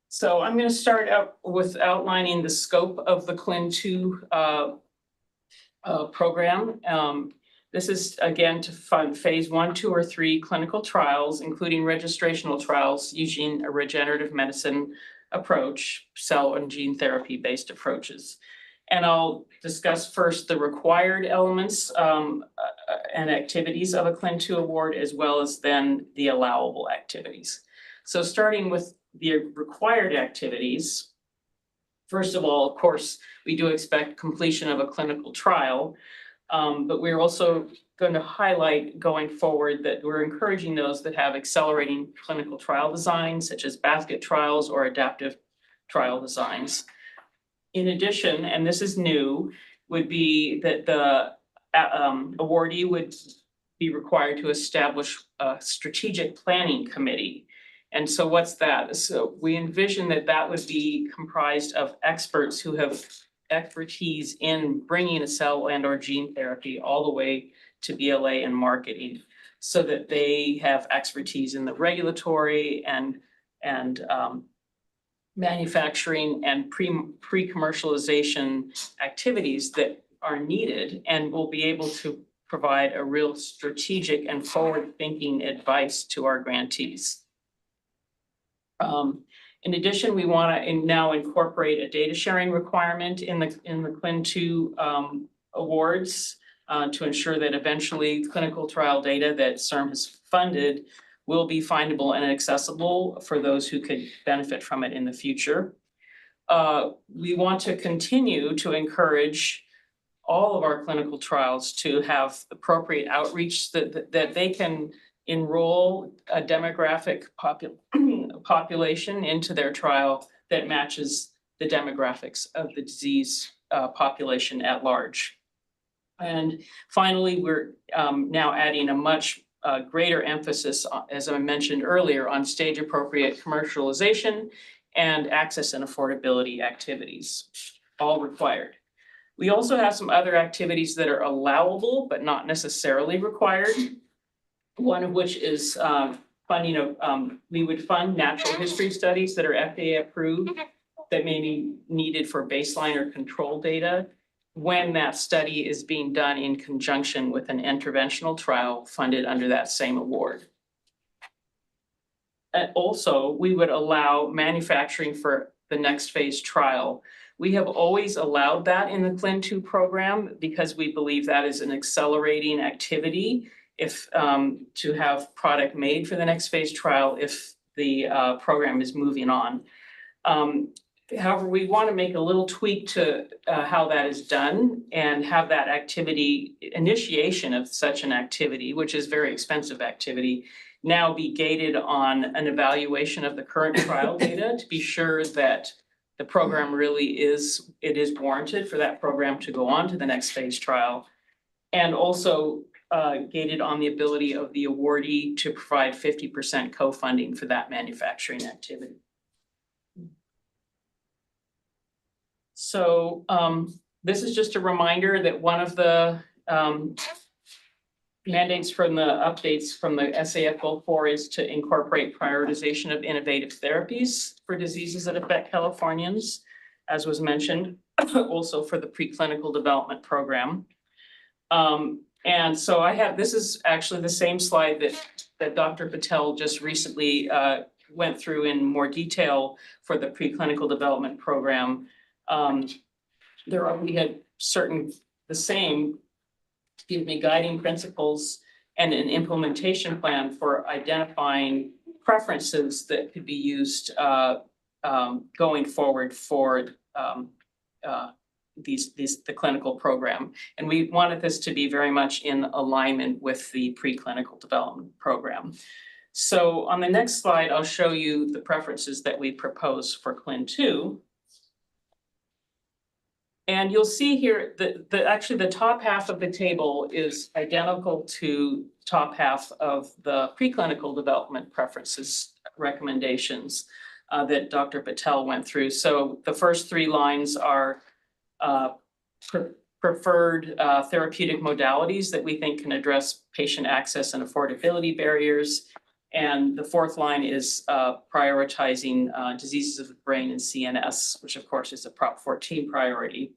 So I'm going to start out with outlining the scope of the CLIN2 program. This is, again, to fund phase 1, 2, or 3 clinical trials, including registrational trials using a regenerative medicine approach, cell and gene therapy-based approaches. And I'll discuss first the required elements and activities of a CLIN2 award, as well as then the allowable activities. So starting with the required activities, first of all, of course, we do expect completion of a clinical trial, but we're also going to highlight going forward that we're encouraging those that have accelerating clinical trial designs, such as basket trials or adaptive trial designs. In addition, and this is new, would be that the awardee would be required to establish a strategic planning committee. And so what's that? So we envision that that would be comprised of experts who have expertise in bringing a cell and or gene therapy all the way to BLA and marketing, so that they have expertise in the regulatory and manufacturing and pre-commercialization activities that are needed, and will be able to provide a real strategic and forward-thinking advice to our grantees. In addition, we want to now incorporate a data sharing requirement in the CLIN2 awards to ensure that eventually clinical trial data that CIRM has funded will be findable and accessible for those who could benefit from it in the future. We want to continue to encourage all of our clinical trials to have appropriate outreach that they can enroll a demographic population into their trial that matches the demographics of the disease population at large. And finally, we're now adding a much greater emphasis, as I mentioned earlier, on stage-appropriate commercialization and access and affordability activities, all required. We also have some other activities that are allowable but not necessarily required. One of which is funding of, we would fund natural history studies that are FDA approved that may be needed for baseline or control data when that study is being done in conjunction with an interventional trial funded under that same award. And also, we would allow manufacturing for the next phase trial. We have always allowed that in the CLIN2 program because we believe that is an accelerating activity if to have product made for the next phase trial if the program is moving on. However, we want to make a little tweak to how that is done and have that activity, initiation of such an activity, which is very expensive activity, now be gated on an evaluation of the current trial data to be sure that the program really is warranted for that program to go on to the next phase trial. And also gated on the ability of the awardee to provide 50% co-funding for that manufacturing activity. So this is just a reminder that one of the mandates from the updates from the SAF Goal 4 is to incorporate prioritization of innovative therapies for diseases that affect Californians, as was mentioned, also for the preclinical development program. And so this is actually the same slide that Dr. Patel just recently went through in more detail for the preclinical development program. We had the same guiding principles and an implementation plan for identifying preferences that could be used going forward for the clinical program. And we wanted this to be very much in alignment with the preclinical development program. So on the next slide, I'll show you the preferences that we propose for CLIN2. And you'll see here that actually the top half of the table is identical to top half of the preclinical development preferences recommendations that Dr. Patel went through. So the first three lines are preferred therapeutic modalities that we think can address patient access and affordability barriers. And the fourth line is prioritizing diseases of the brain and CNS, which of course is a Prop 14 priority.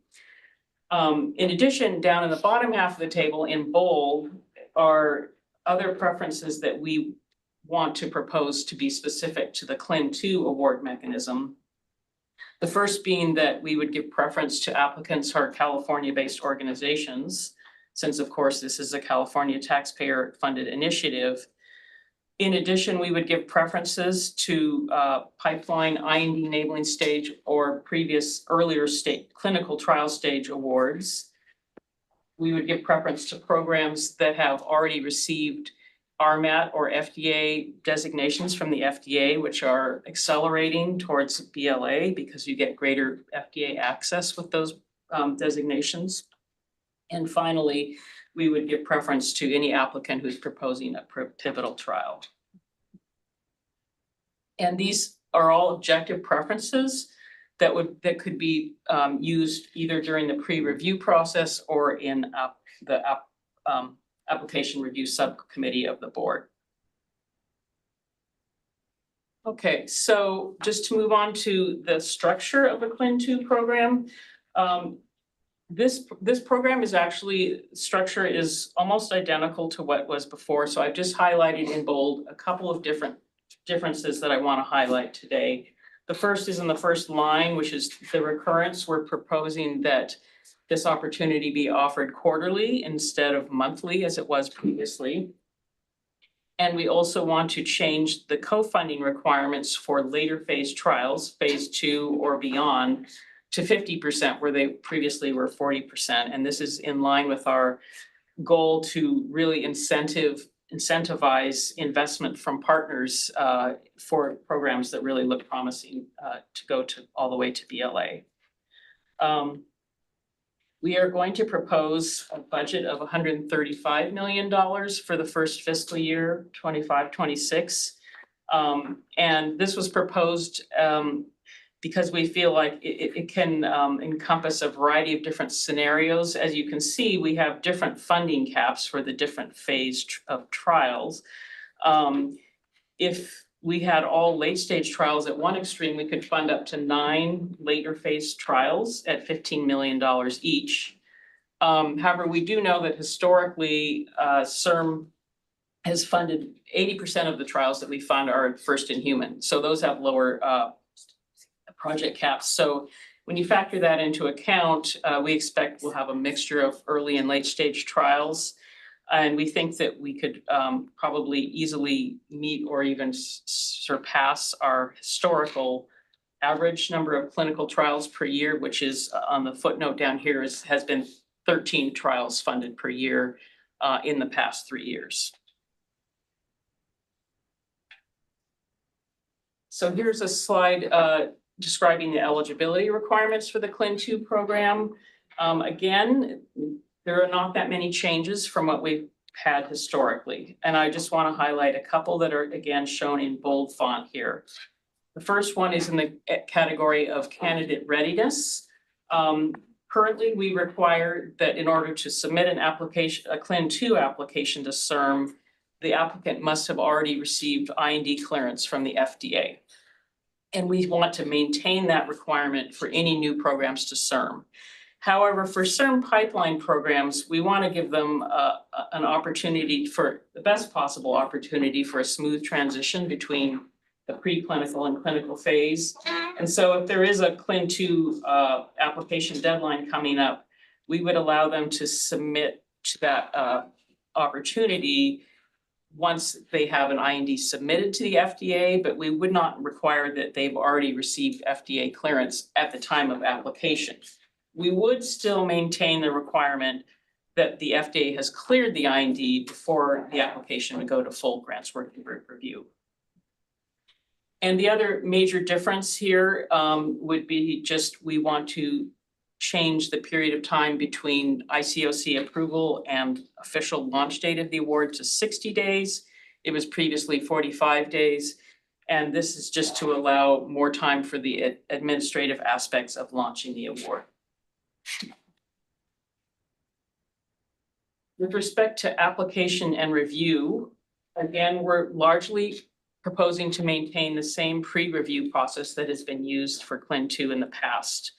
In addition, down in the bottom half of the table in bold are other preferences that we want to propose to be specific to the CLIN2 award mechanism. The first being that we would give preference to applicants who are California-based organizations, since of course this is a California taxpayer-funded initiative. In addition, we would give preferences to pipeline IND enabling stage or previous earlier state clinical trial stage awards. We would give preference to programs that have already received RMAT or FDA designations from the FDA, which are accelerating towards BLA because you get greater FDA access with those designations. And finally, we would give preference to any applicant who's proposing a pivotal trial. And these are all objective preferences that could be used either during the pre-review process or in the application review subcommittee of the board. Okay, so just to move on to the structure of the CLIN2 program. This program is actually, structure is almost identical to what was before. So I've just highlighted in bold a couple of differences that I want to highlight today. The first is in the first line, which is the recurrence. We're proposing that this opportunity be offered quarterly instead of monthly as it was previously. And we also want to change the co-funding requirements for later phase trials, phase 2 or beyond, to 50%, where they previously were 40%. And this is in line with our goal to really incentivize investment from partners for programs that really look promising to go to all the way to BLA. We are going to propose a budget of $135 million for the first fiscal year, 25-26. And this was proposed because we feel like it can encompass a variety of different scenarios. As you can see, we have different funding caps for the different phase of trials. If we had all late-stage trials at one extreme, we could fund up to 9 later phase trials at $15 million each. However, we do know that historically, CIRM has funded 80% of the trials that we fund are first in human. So those have lower project caps. So when you factor that into account, we expect we'll have a mixture of early and late stage trials. And we think that we could probably easily meet or even surpass our historical average number of clinical trials per year, which is on the footnote down here has been 13 trials funded per year in the past 3 years. So here's a slide describing the eligibility requirements for the CLIN2 program. Again, there are not that many changes from what we've had historically. And I just want to highlight a couple that are again shown in bold font here. The first one is in the category of candidate readiness. Currently, we require that in order to submit an application, a CLIN2 application to CIRM, the applicant must have already received IND clearance from the FDA. And we want to maintain that requirement for any new programs to CIRM. However, for CIRM pipeline programs, we want to give them an opportunity for the best possible opportunity for a smooth transition between the preclinical and clinical phase. And so if there is a CLIN2 application deadline coming up, we would allow them to submit to that opportunity once they have an IND submitted to the FDA, but we would not require that they've already received FDA clearance at the time of application. We would still maintain the requirement that the FDA has cleared the IND before the application would go to full grants working group review. And the other major difference here would be just we want to change the period of time between ICOC approval and official launch date of the award to 60 days. It was previously 45 days. And this is just to allow more time for the administrative aspects of launching the award. With respect to application and review, again, we're largely proposing to maintain the same pre-review process that has been used for CLIN2 in the past.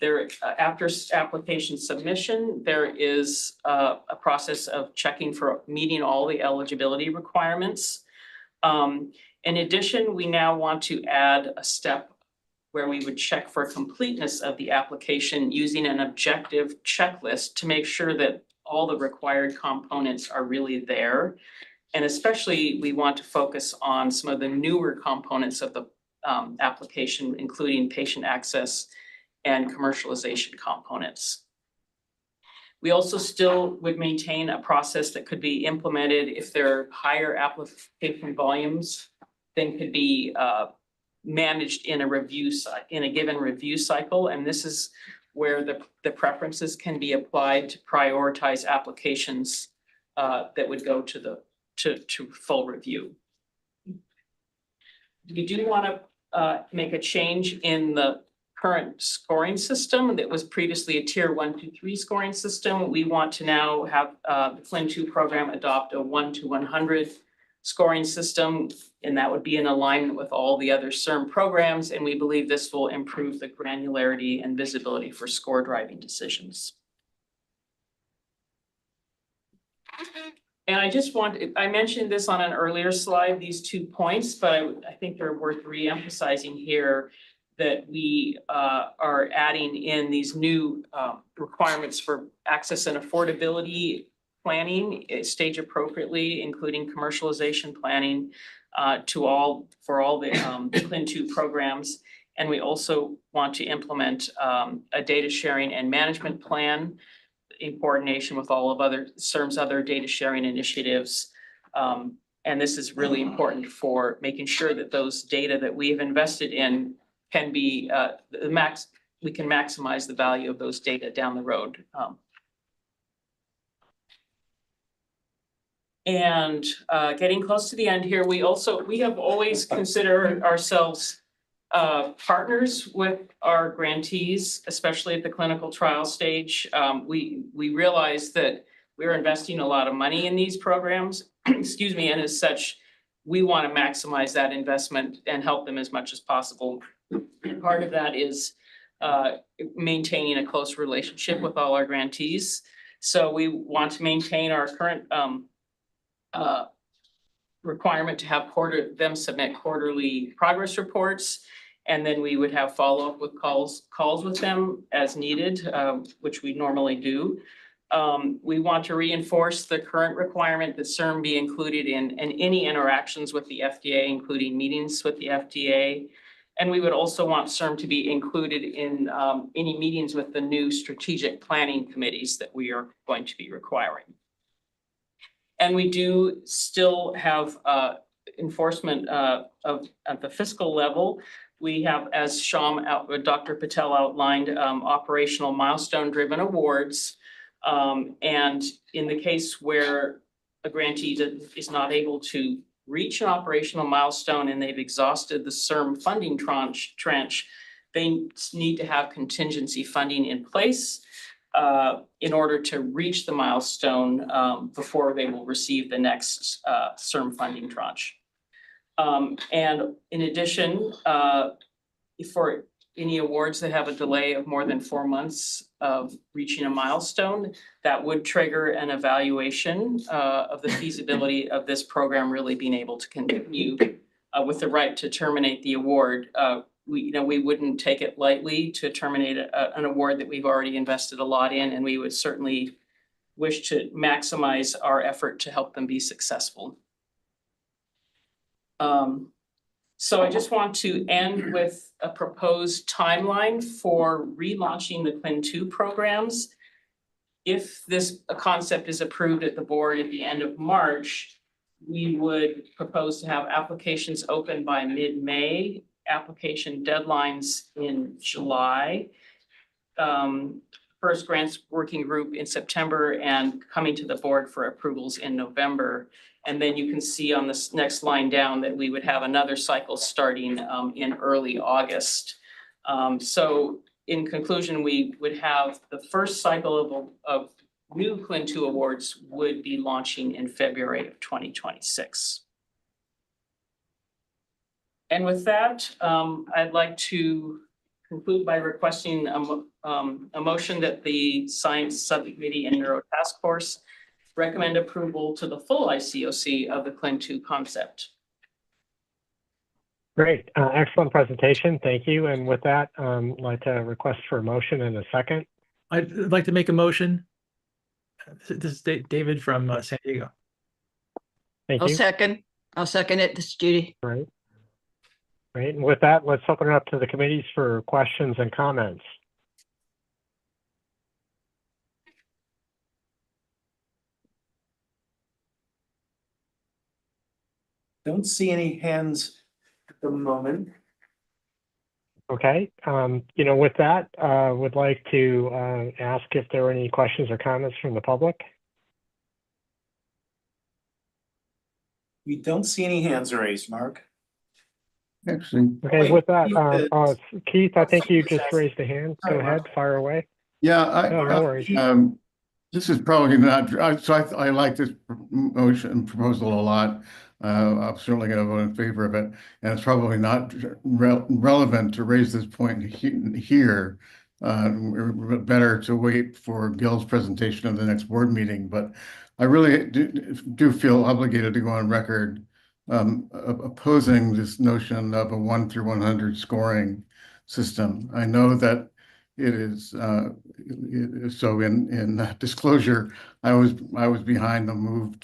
There, after application submission, there is a process of checking for meeting all the eligibility requirements. In addition, we now want to add a step where we would check for completeness of the application using an objective checklist to make sure that all the required components are really there. And especially, we want to focus on some of the newer components of the application, including patient access and commercialization components. We also still would maintain a process that could be implemented if there are higher application volumes than could be managed in a given review cycle. And this is where the preferences can be applied to prioritize applications that would go to full review. We do want to make a change in the current scoring system that was previously a tier 1, 2, 3 scoring system. We want to now have the CLIN2 program adopt a 1 to 100 scoring system, and that would be in alignment with all the other CIRM programs, and we believe this will improve the granularity and visibility for score driving decisions. And I mentioned this on an earlier slide, these 2 points, but I think they're worth re-emphasizing here, that we are adding in these new requirements for access and affordability planning, stage appropriately, including commercialization planning for all the CLIN 2 programs. And we also want to implement a data sharing and management plan in coordination with all of CIRM's other data sharing initiatives. And this is really important for making sure that those data that we have invested in can be we can maximize the value of those data down the road. And getting close to the end here, we have always considered ourselves partners with our grantees, especially at the clinical trial stage. We realize that we're investing a lot of money in these programs, excuse me, and as such, we want to maximize that investment and help them as much as possible. And part of that is maintaining a close relationship with all our grantees. So we want to maintain our current requirement to have them submit quarterly progress reports. And then we would have follow-up with calls with them as needed, which we normally do. We want to reinforce the current requirement that CIRM be included in any interactions with the FDA, including meetings with the FDA. And we would also want CIRM to be included in any meetings with the new strategic planning committees that we are going to be requiring. And we do still have enforcement at the fiscal level. We have, as Dr. Patel outlined, operational milestone-driven awards. And in the case where a grantee is not able to reach an operational milestone and they've exhausted the CIRM funding tranche, they need to have contingency funding in place in order to reach the milestone before they will receive the next CIRM funding tranche. And in addition, for any awards that have a delay of more than 4 months of reaching a milestone, that would trigger an evaluation of the feasibility of this program really being able to continue with the right to terminate the award. We wouldn't take it lightly to terminate an award that we've already invested a lot in, and we would certainly wish to maximize our effort to help them be successful. So I just want to end with a proposed timeline for relaunching the CLIN 2 programs. If this concept is approved at the board at the end of March, we would propose to have applications open by mid-May, application deadlines in July, first grants working group in September, and coming to the board for approvals in November. And then you can see on this next line down that we would have another cycle starting in early August. So in conclusion, we would have the first cycle of new CLIN 2 awards would be launching in February of 2026. And with that, I'd like to conclude by requesting a motion that the Science Subcommittee and Neuro Task Force recommend approval to the full ICOC of the CLIN 2 concept. Great, excellent presentation, thank you. And with that, I'd like to request for a motion in a second. I'd like to make a motion. This is David from San Diego. Thank you. I'll second it. This is Judy. Great. Great, and with that, let's open it up to the committees for questions and comments. Don't see any hands at the moment. Okay, with that, would like to ask if there are any questions or comments from the public. We don't see any hands raised, Mark. Excellent. Okay, with that, Keith, I think you just raised a hand. Go ahead, fire away. Yeah, No worries. This is probably not, I like this motion proposal a lot. I'm certainly going to vote in favor of it. And it's probably not relevant to raise this point here. Better to wait for Gil's presentation of the next board meeting. But I really do feel obligated to go on record opposing this notion of a 1 through 100 scoring system. I know that it is so in disclosure, I was behind the move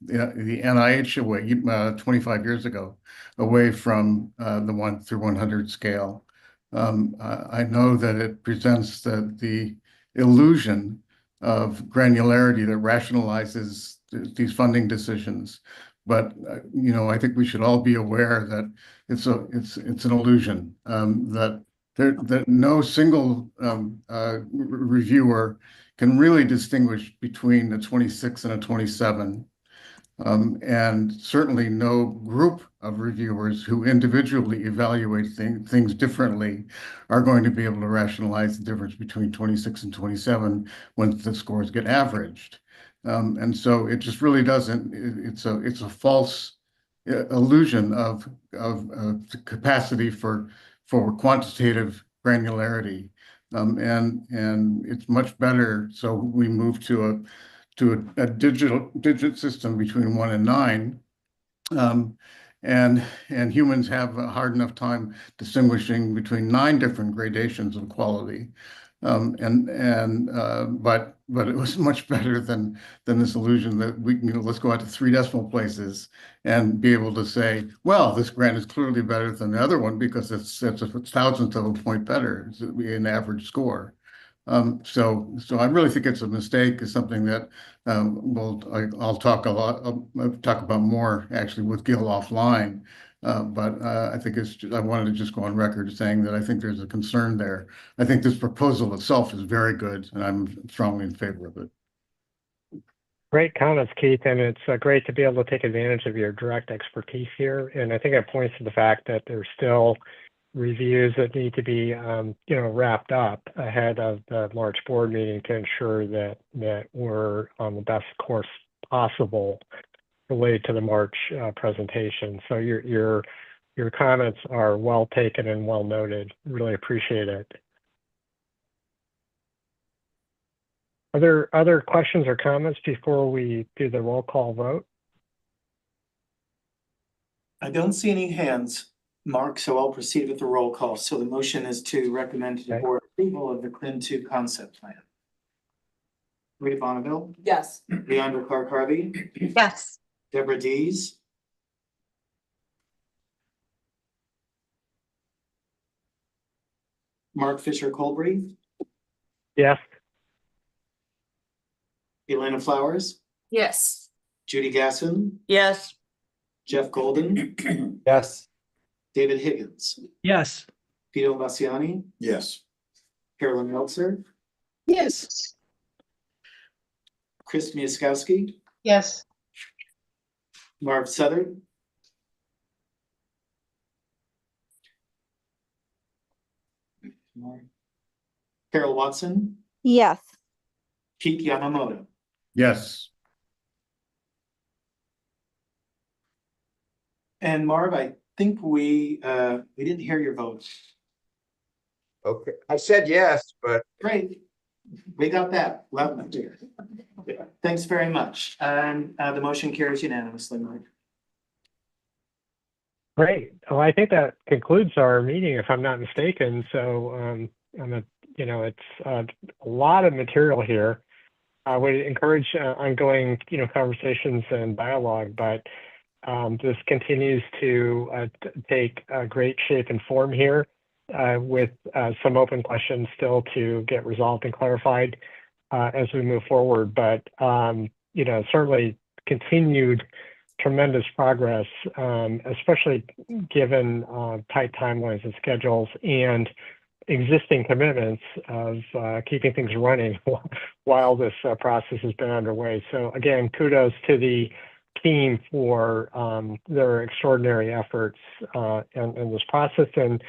the NIH away 25 years ago, away from the 1 through 100 scale. I know that it presents the illusion of granularity that rationalizes these funding decisions. But you know, I think we should all be aware that it's an illusion, that no single reviewer can really distinguish between a 26 and a 27. And certainly no group of reviewers who individually evaluate things differently are going to be able to rationalize the difference between 26 and 27 when the scores get averaged. And so it just really doesn't, it's a false illusion of the capacity for quantitative granularity. And it's much better. So we move to a digit system between 1 and 9. And humans have a hard enough time distinguishing between 9 different gradations of quality. But it was much better than this illusion that we can, let's go out to 3 decimal places and be able to say, well, this grant is clearly better than the other one because it's a thousandth of a point better in average score. So I really think it's a mistake. It's something that I'll talk about more actually with Gil offline. But I think I wanted to just go on record saying that I think there's a concern there. I think this proposal itself is very good, and I'm strongly in favor of it. Great comments, Keith, and it's great to be able to take advantage of your direct expertise here. And I think it points to the fact that there's still reviews that need to be, wrapped up ahead of the March board meeting to ensure that we're on the best course possible related to the March presentation. So your comments are well taken and well noted. Really appreciate it. Are there other questions or comments before we do the roll call vote? I don't see any hands, Mark, so I'll proceed with the roll call. So the motion is to recommend to the board approval of the CLIN2 concept plan. Rita Bonneville? Yes. Leandra Clark-Harvey? Yes. Deborah Dees? Mark Fisher-Colbury? Yes. Elena Flowers? Yes. Judy Gasson? Yes. Jeff Golden? Yes. David Higgins? Yes. Vito Bassiani? Yes. Carolyn Meltzer? Yes. Chris Miaskowski? Yes. Marv Southern? Carol Watson? Yes. Keith Yamamoto? Yes. And Marv, I think we didn't hear your vote. Okay, I said yes, but Great. We got that. Loud enough to hear. Thanks very much. And the motion carries unanimously, Mark. Great. Well, I think that concludes our meeting, if I'm not mistaken. So, it's a lot of material here. I would encourage ongoing, conversations and dialogue, but this continues to take great shape and form here, with some open questions still to get resolved and clarified as we move forward. But, certainly continued tremendous progress, especially given tight timelines and schedules and existing commitments of keeping things running while this process has been underway. So again, kudos to the team for their extraordinary efforts in this process. And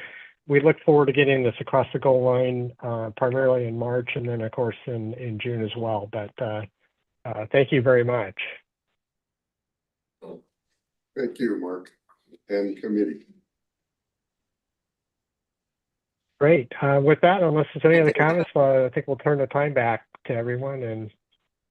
we look forward to getting this across the goal line, primarily in March, and then of course in June as well. But thank you very much. Thank you, Mark, and committee. Great. With that, unless there's any other comments, I think we'll turn the time back to everyone and